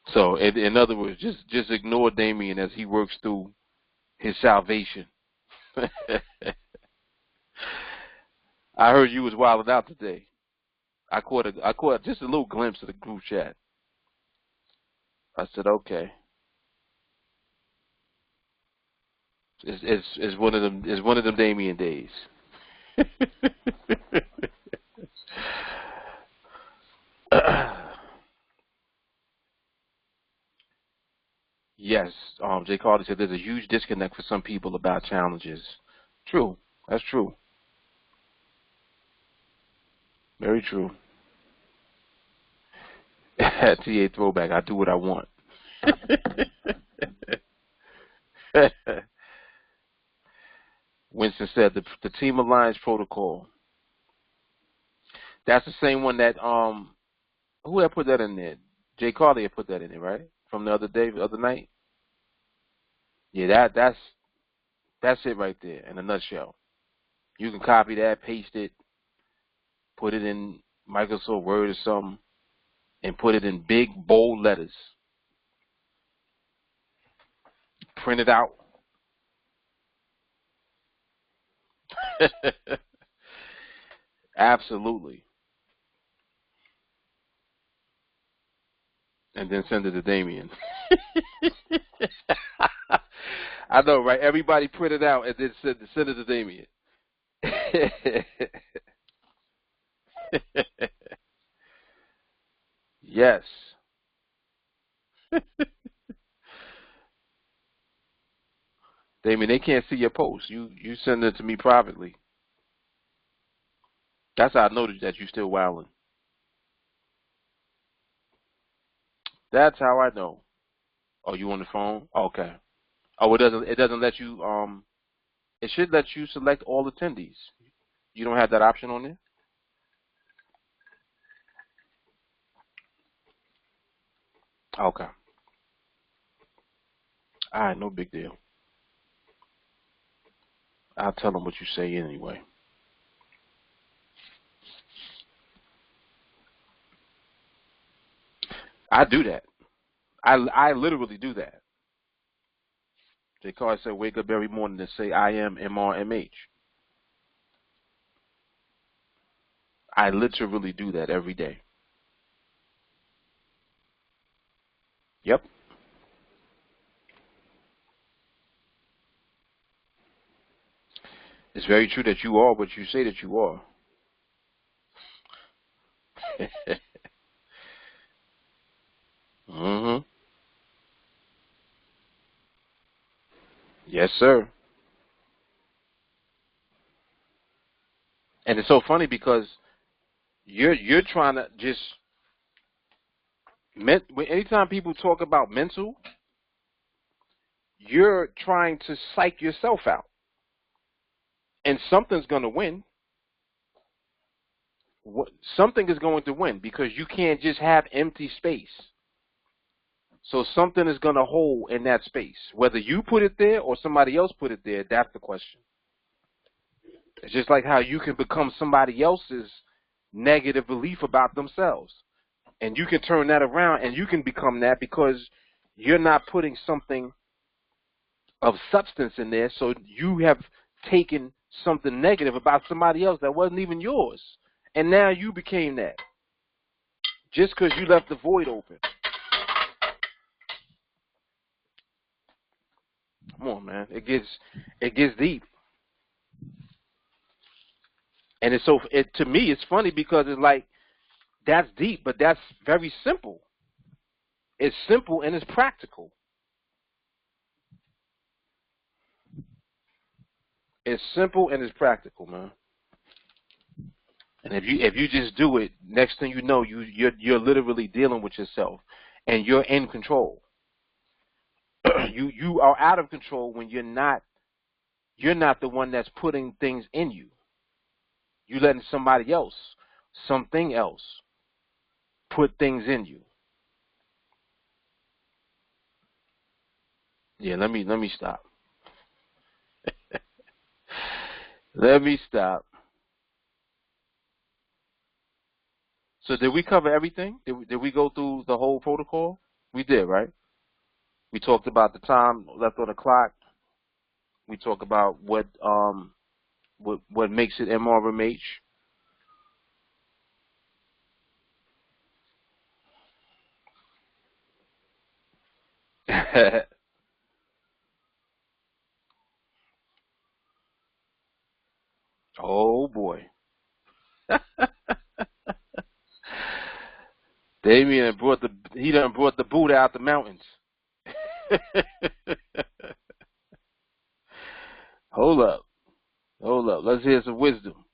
So, in other words, just ignore Damien as he works through his salvation. I heard you was wilding out today. I caught just a little glimpse of the group chat. I said, okay. It's one of them Damien days. Yes, Jay Carter said there's a huge disconnect for some people about challenges. True, that's true. Very true. TA throwback. I do what I want. Winston said the Team Alliance protocol. That's the same one that who had put that in there? Jay Carter had put that in there, right? From the other night. Yeah, that's it right there in a nutshell. You can copy that, paste it, put it in Microsoft Word or something, and put it in big bold letters. Print it out. Absolutely. And then send it to Damien. I know, right? Everybody print it out and then send it to Damien. Yes. Damien, they can't see your post. You send it to me privately. That's how I know that you still wilding. That's how I know. Oh, you on the phone? Okay. Oh, it doesn't let you it should let you select all attendees. You don't have that option on there? Okay. All right, no big deal. I'll tell them what you say anyway. I do that. I literally do that. Jay Carr said, wake up every morning and say, I am MRMH. I literally do that every day. Yep. It's very true that you are what you say that you are. Mm-hmm. Yes, sir. And it's so funny because you're trying to just anytime people talk about mental, you're trying to psych yourself out, and something's going to win. Something is going to win because you can't just have empty space. So something is going to hold in that space. Whether you put it there or somebody else put it there, that's the question. It's just like how you can become somebody else's negative belief about themselves. And you can turn that around and you can become that because you're not putting something of substance in there. So you have taken something negative about somebody else that wasn't even yours. And now you became that. Just because you left the void open. Come on, man. It gets deep. And it's to me it's funny because it's like that's deep, but that's very simple. It's simple and it's practical. It's simple and it's practical, man. And if you just do it, next thing you know, you're literally dealing with yourself, and you're in control. you are out of control when you're not the one that's putting things in you. You're letting somebody else, something else, put things in you. Yeah, let me stop. Let me stop. So did we cover everything? Did we go through the whole protocol? We did, right? We talked about the time left on the clock. We talked about what makes it MRMH. Oh boy. Damien done brought the Buddha out the mountains. Hold up. Hold up. Let's hear some wisdom.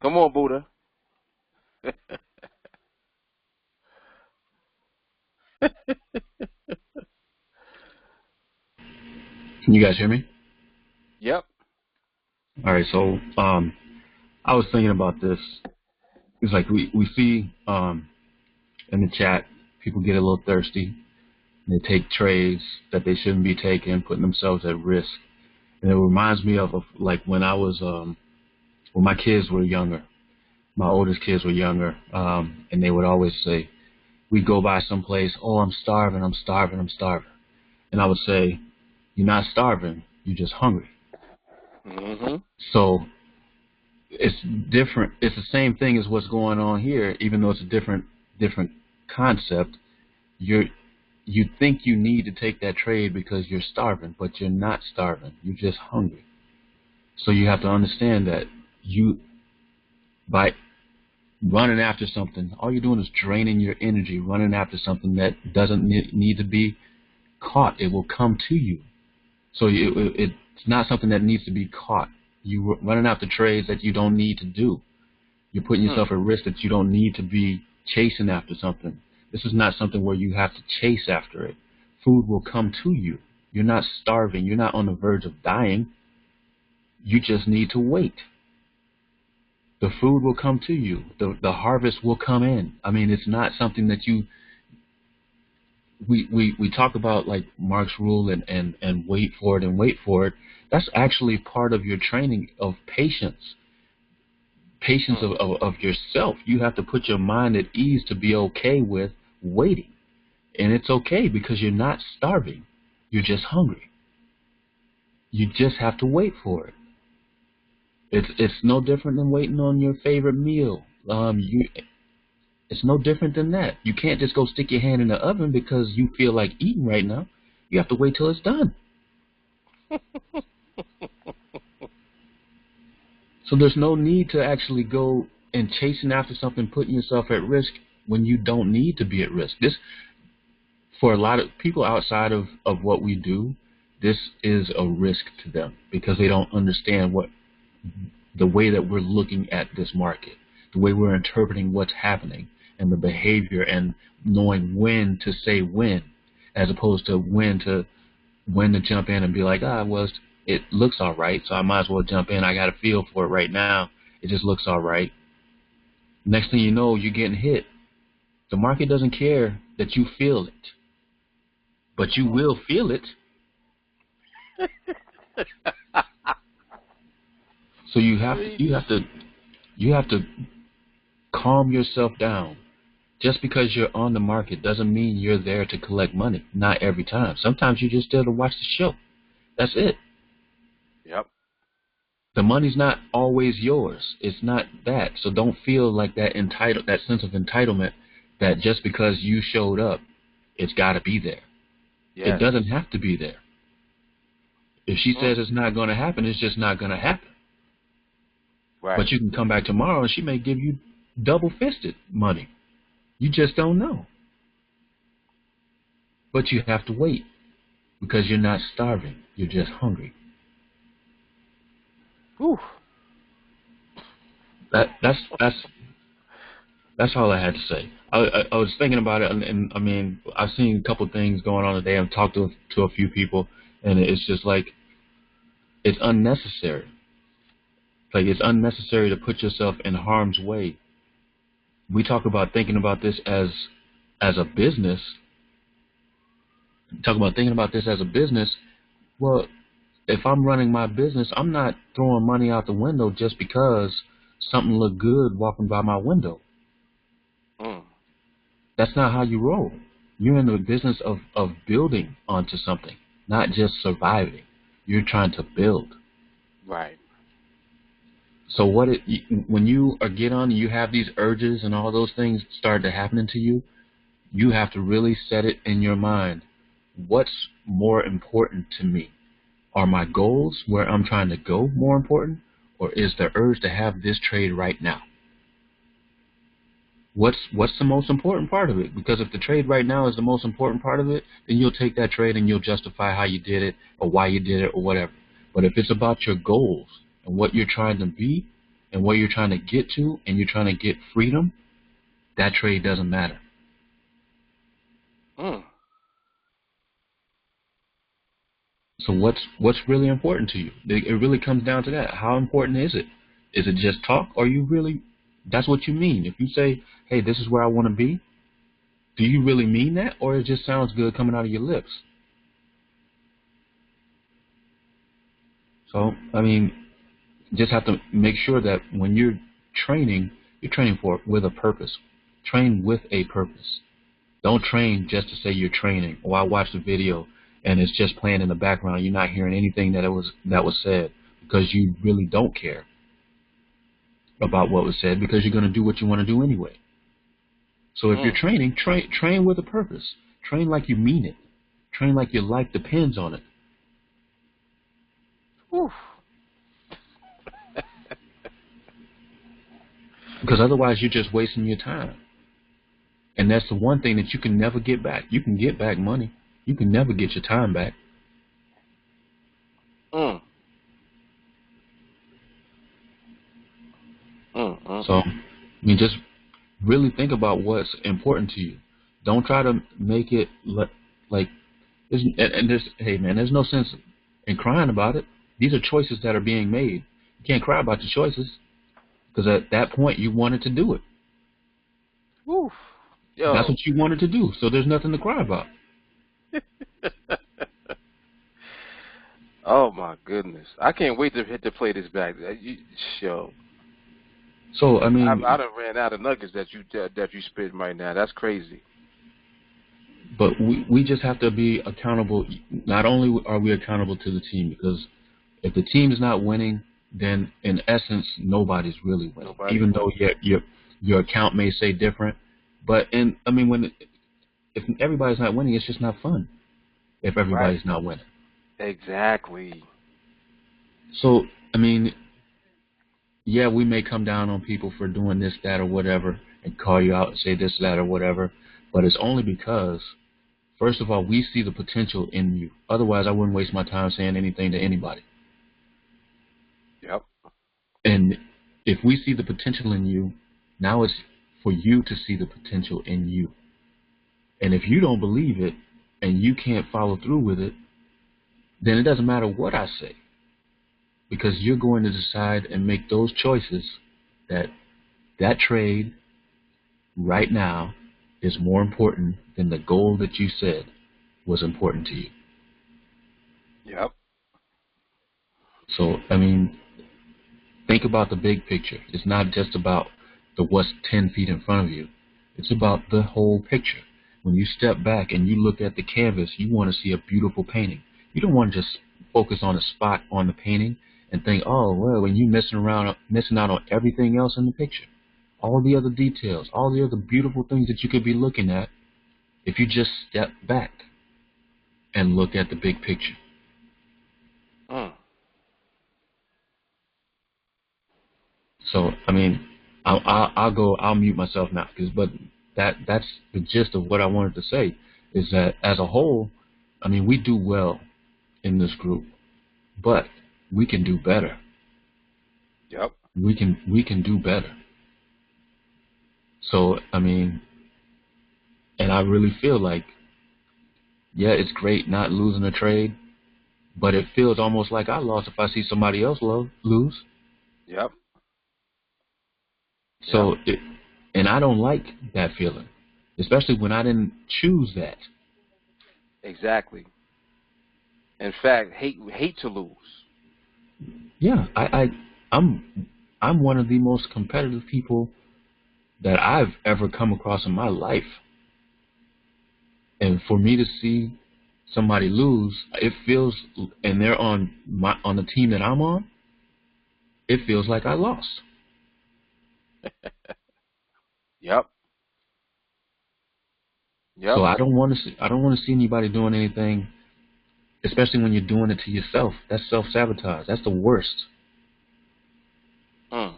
Come on, Buddha. Can you guys hear me? Yep. All right, so I was thinking about this. It's like we see in the chat, people get a little thirsty. And they take trades that they shouldn't be taking, putting themselves at risk. And it reminds me of like when I was when my kids were younger. My oldest kids were younger, and they would always say, we'd go by someplace, oh, I'm starving, I'm starving, I'm starving. And I would say, you're not starving, you're just hungry. Mm-hmm. So it's different. It's the same thing as what's going on here, even though it's a different concept. You think you need to take that trade because you're starving, but you're not starving. You're just hungry. So you have to understand that by running after something, all you're doing is draining your energy, running after something that doesn't need to be caught. It will come to you. So it's not something that needs to be caught. You're running after trades that you don't need to do. You're putting yourself at risk that you don't need to be chasing after something. This is not something where you have to chase after it. Food will come to you. You're not starving. You're not on the verge of dying. You just need to wait. The food will come to you. The harvest will come in. I mean, it's not something that we talk about like Mark's rule and wait for it and wait for it. That's actually part of your training of patience. Patience of yourself. You have to put your mind at ease to be okay with waiting. And it's okay because you're not starving. You're just hungry. You just have to wait for it. It's no different than waiting on your favorite meal. It's no different than that. You can't just go stick your hand in the oven because you feel like eating right now. You have to wait till it's done. So there's no need to actually go and chasing after something, putting yourself at risk when you don't need to be at risk. This, for a lot of people outside of what we do, this is a risk to them because they don't understand the way that we're looking at this market, the way we're interpreting what's happening and the behavior and knowing when to say when, as opposed to when to jump in and be like, well, it looks all right, so I might as well jump in. I got a feel for it right now. It just looks all right. Next thing you know, you're getting hit. The market doesn't care that you feel it, but you will feel it. So you have to calm yourself down. Just because you're on the market doesn't mean you're there to collect money. Not every time. Sometimes you're just there to watch the show. That's it. Yep. The money's not always yours. It's not that. So don't feel like that sense of entitlement that just because you showed up, it's got to be there. Yes. It doesn't have to be there. If she says it's not going to happen, it's just not going to happen. Right. But you can come back tomorrow and she may give you double-fisted money. You just don't know. But you have to wait because you're not starving. You're just hungry. Whew. That's all I had to say. I was thinking about it, and I mean, I've seen a couple things going on today. I've talked to a few people, and it's just like it's unnecessary. Like it's unnecessary to put yourself in harm's way. We talk about thinking about this as a business. talk about thinking about this as a business. Well, if I'm running my business, I'm not throwing money out the window just because something looked good walking by my window. Mm. That's not how you roll. You're in the business of building onto something, not just surviving. You're trying to build. Right. So when you get on, you have these urges and all those things start to happening to you, you have to really set it in your mind. What's more important to me? Are my goals where I'm trying to go more important, or is the urge to have this trade right now? What's the most important part of it? Because if the trade right now is the most important part of it, then you'll take that trade and you'll justify how you did it or why you did it or whatever. But if it's about your goals and what you're trying to be and what you're trying to get to and you're trying to get freedom, that trade doesn't matter. Mm. So what's really important to you? It really comes down to that. How important is it? Is it just talk, or you really, that's what you mean? If you say, hey, this is where I want to be, do you really mean that, or it just sounds good coming out of your lips? So, I mean, just have to make sure that when you're training with a purpose. Train with a purpose. Don't train just to say you're training. Or I watched a video and it's just playing in the background. You're not hearing anything that was said because you really don't care about what was said because you're going to do what you want to do anyway. So if you're training, train with a purpose. Train like you mean it. Train like your life depends on it. Oof. Because otherwise you're just wasting your time. And that's the one thing that you can never get back. You can get back money. You can never get your time back. Mm. So, I mean, just really think about what's important to you. Don't try to make it like, hey man, there's no sense in crying about it. These are choices that are being made. You can't cry about your choices because at that point you wanted to do it. Oof. Yo. That's what you wanted to do. So there's nothing to cry about. Oh my goodness! I can't wait to hit to play this back. Yo. So I mean, I done ran out of nuggets that you spit right now. That's crazy. But we just have to be accountable. Not only are we accountable to the team, because if the team is not winning, then in essence nobody's really winning. Even though your account may say different, but if everybody's not winning, it's just not fun. If everybody's not winning. Exactly. So I mean, yeah, we may come down on people for doing this, that, or whatever, and call you out and say this, that, or whatever, but it's only because, first of all, we see the potential in you. Otherwise, I wouldn't waste my time saying anything to anybody. Yep. And if we see the potential in you, now it's for you to see the potential in you. And if you don't believe it and you can't follow through with it, then it doesn't matter what I say. Because you're going to decide and make those choices that trade right now is more important than the goal that you said was important to you. Yep. So, I mean, think about the big picture. It's not just about the what's 10 feet in front of you. It's about the whole picture. When you step back and you look at the canvas, you want to see a beautiful painting. You don't want to just focus on a spot on the painting and think, oh, well, when you're missing out on everything else in the picture, all the other details, all the other beautiful things that you could be looking at, if you just step back and look at the big picture. So, I mean, I'll mute myself now, but that's the gist of what I wanted to say, is that as a whole, I mean, we do well in this group, but we can do better. Yep. We can do better. So, I mean, and I really feel like, yeah, it's great not losing a trade, but it feels almost like I lost if I see somebody else lose. Yep. So, and I don't like that feeling, especially when I didn't choose that. Exactly. In fact, hate to lose. Yeah, I'm one of the most competitive people that I've ever come across in my life. And for me to see somebody lose, it feels, and they're on the team that I'm on, it feels like I lost. Yep. Yep. So I don't want to see anybody doing anything, especially when you're doing it to yourself. That's self-sabotage. That's the worst. Mm.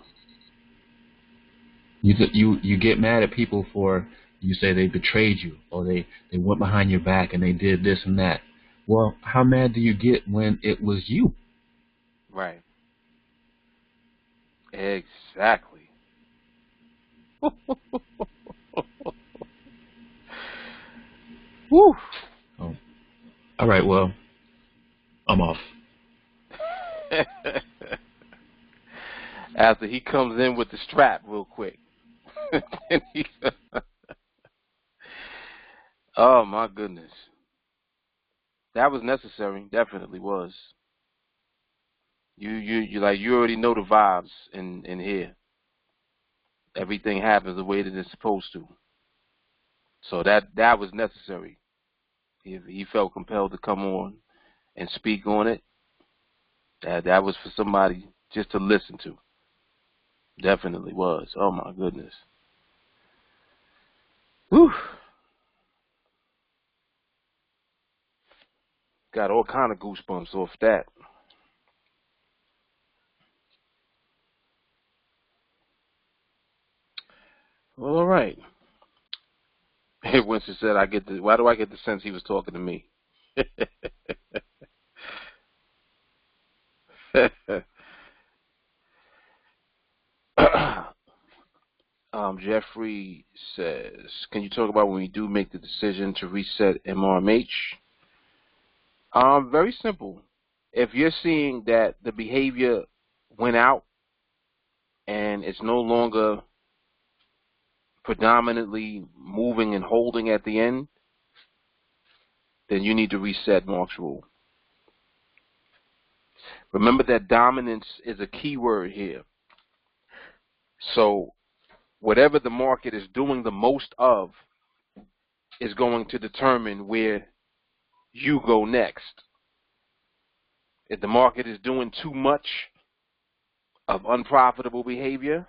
You get mad at people for, you say they betrayed you, or they went behind your back and they did this and that. Well, how mad do you get when it was you? Right. Exactly. Woo. Oh, all right, well, I'm off. After he comes in with the strap real quick. Oh my goodness. That was necessary. Definitely was. You already know the vibes in here. Everything happens the way that it's supposed to. So that was necessary. He felt compelled to come on and speak on it. That was for somebody just to listen to. Definitely was. Oh my goodness. Whew. Got all kind of goosebumps off that. Well, all right. Winston said, why do I get the sense he was talking to me? Jeffrey says, can you talk about when we do make the decision to reset MRMH? Very simple. If you're seeing that the behavior went out and it's no longer predominantly moving and holding at the end, then you need to reset Mark's rule. Remember that dominance is a key word here. So whatever the market is doing the most of is going to determine where you go next. If the market is doing too much of unprofitable behavior,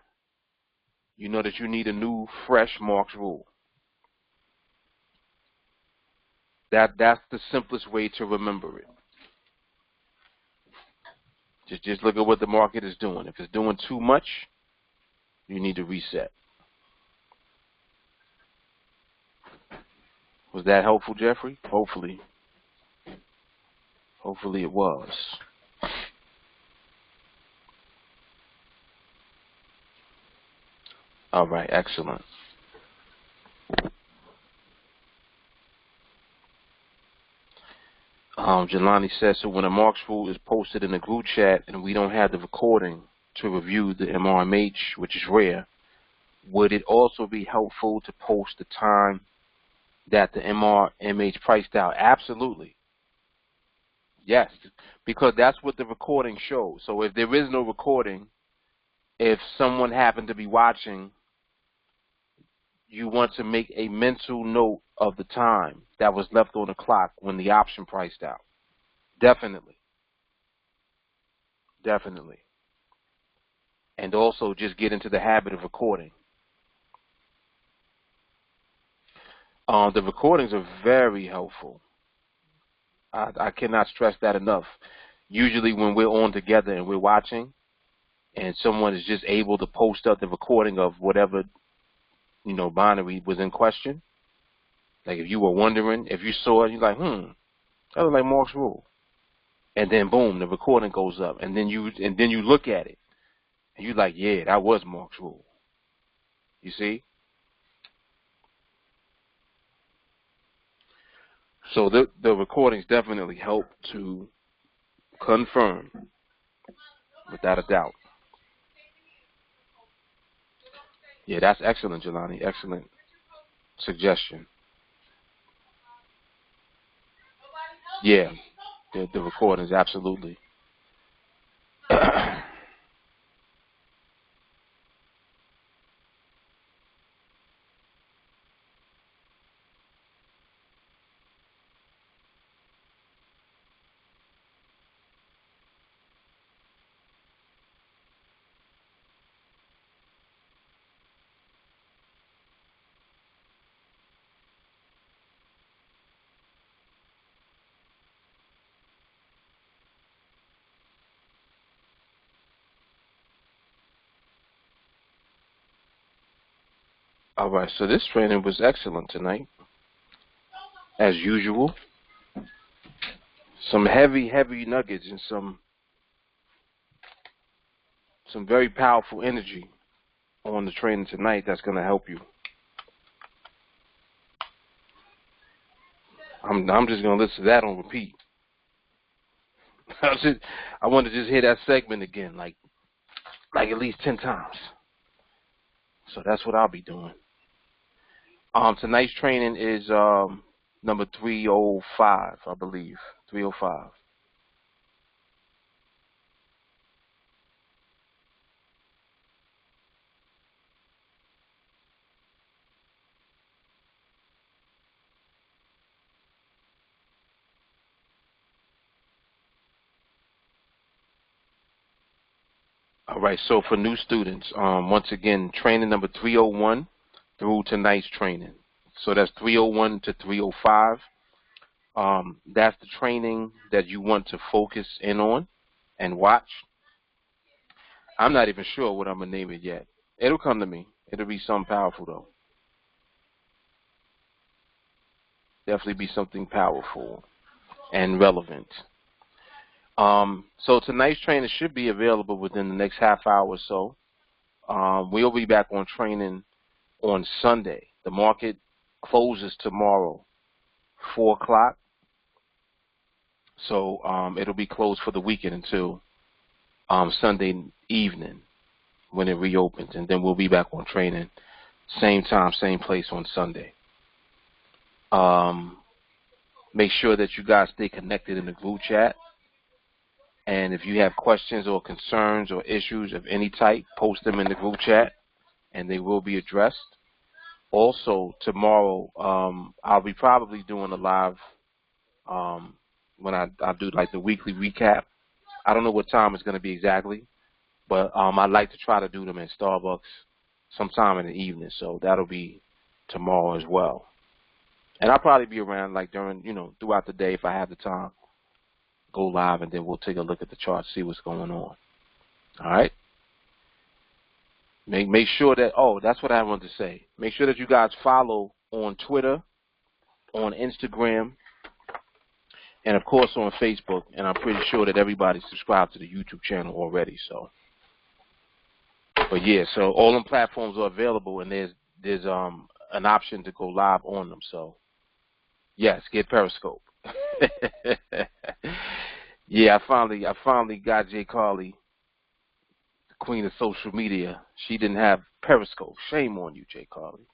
you know that you need a new, fresh Mark's rule. That's the simplest way to remember it. Just look at what the market is doing. If it's doing too much, you need to reset. Was that helpful, Jeffrey? Hopefully. Hopefully it was. All right, excellent. Jelani says, so when a Mark's rule is posted in the group chat and we don't have the recording to review the MRMH, which is rare, would it also be helpful to post the time that the MRMH priced out? Absolutely. Yes, because that's what the recording shows. So if there is no recording, if someone happened to be watching, you want to make a mental note of the time that was left on the clock when the option priced out. Definitely. Definitely. And also just get into the habit of recording. The recordings are very helpful. I cannot stress that enough. Usually when we're on together and we're watching and someone is just able to post up the recording of whatever, binary was in question, like if you were wondering, if you saw it, you're like, that was like Mark's rule. And then boom, the recording goes up. And then you look at it and you're like, yeah, that was Mark's rule. You see? So the recordings definitely help to confirm, without a doubt. Yeah, that's excellent, Jelani. Excellent suggestion. Yeah, the recordings, absolutely. All right, so this training was excellent tonight, as usual. Some heavy nuggets and some very powerful energy on the training tonight that's going to help you. I'm just going to listen to that on repeat. I want to just hear that segment again, like at least 10 times. So that's what I'll be doing. Tonight's training is number 305, I believe. 305. All right, so for new students, once again, training number 301 through tonight's training. So that's 301 to 305. That's the training that you want to focus in on and watch. I'm not even sure what I'm going to name it yet. It'll come to me. It'll be something powerful, though. Definitely be something powerful and relevant. So tonight's training should be available within the next half hour or so. We'll be back on training on Sunday. The market closes tomorrow, 4 o'clock. So it'll be closed for the weekend until Sunday evening when it reopens. And then we'll be back on training, same time, same place on Sunday. Make sure that you guys stay connected in the group chat. And if you have questions or concerns or issues of any type, post them in the group chat, and they will be addressed. Also, tomorrow, I'll be probably doing a live when I do like the weekly recap. I don't know what time it's going to be exactly, but I like to try to do them in Starbucks sometime in the evening. So that'll be tomorrow as well. And I'll probably be around like during, throughout the day if I have the time. Go live, and then we'll take a look at the chart, see what's going on. All right? Make sure that, that's what I wanted to say. Make sure that you guys follow on Twitter, on Instagram, and, of course, on Facebook. And I'm pretty sure that everybody's subscribed to the YouTube channel already. So, but, yeah, so all them platforms are available, and there's an option to go live on them. So, yes, get Periscope. Yeah, I finally got Jay Carly, the queen of social media. She didn't have Periscope. Shame on you, Jay Carly.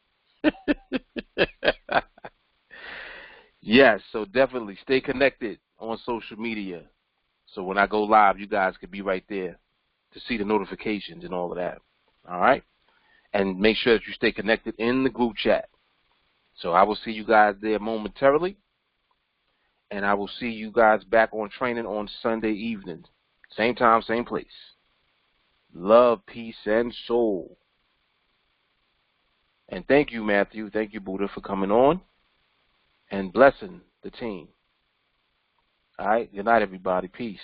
Yes, so definitely stay connected on social media. So when I go live, you guys can be right there to see the notifications and all of that. All right? And make sure that you stay connected in the group chat. So I will see you guys there momentarily. And I will see you guys back on training on Sunday evening. Same time, same place. Love, peace, and soul. And thank you, Matthew. Thank you, Buddha, for coming on and blessing the team. All right? Good night, everybody. Peace.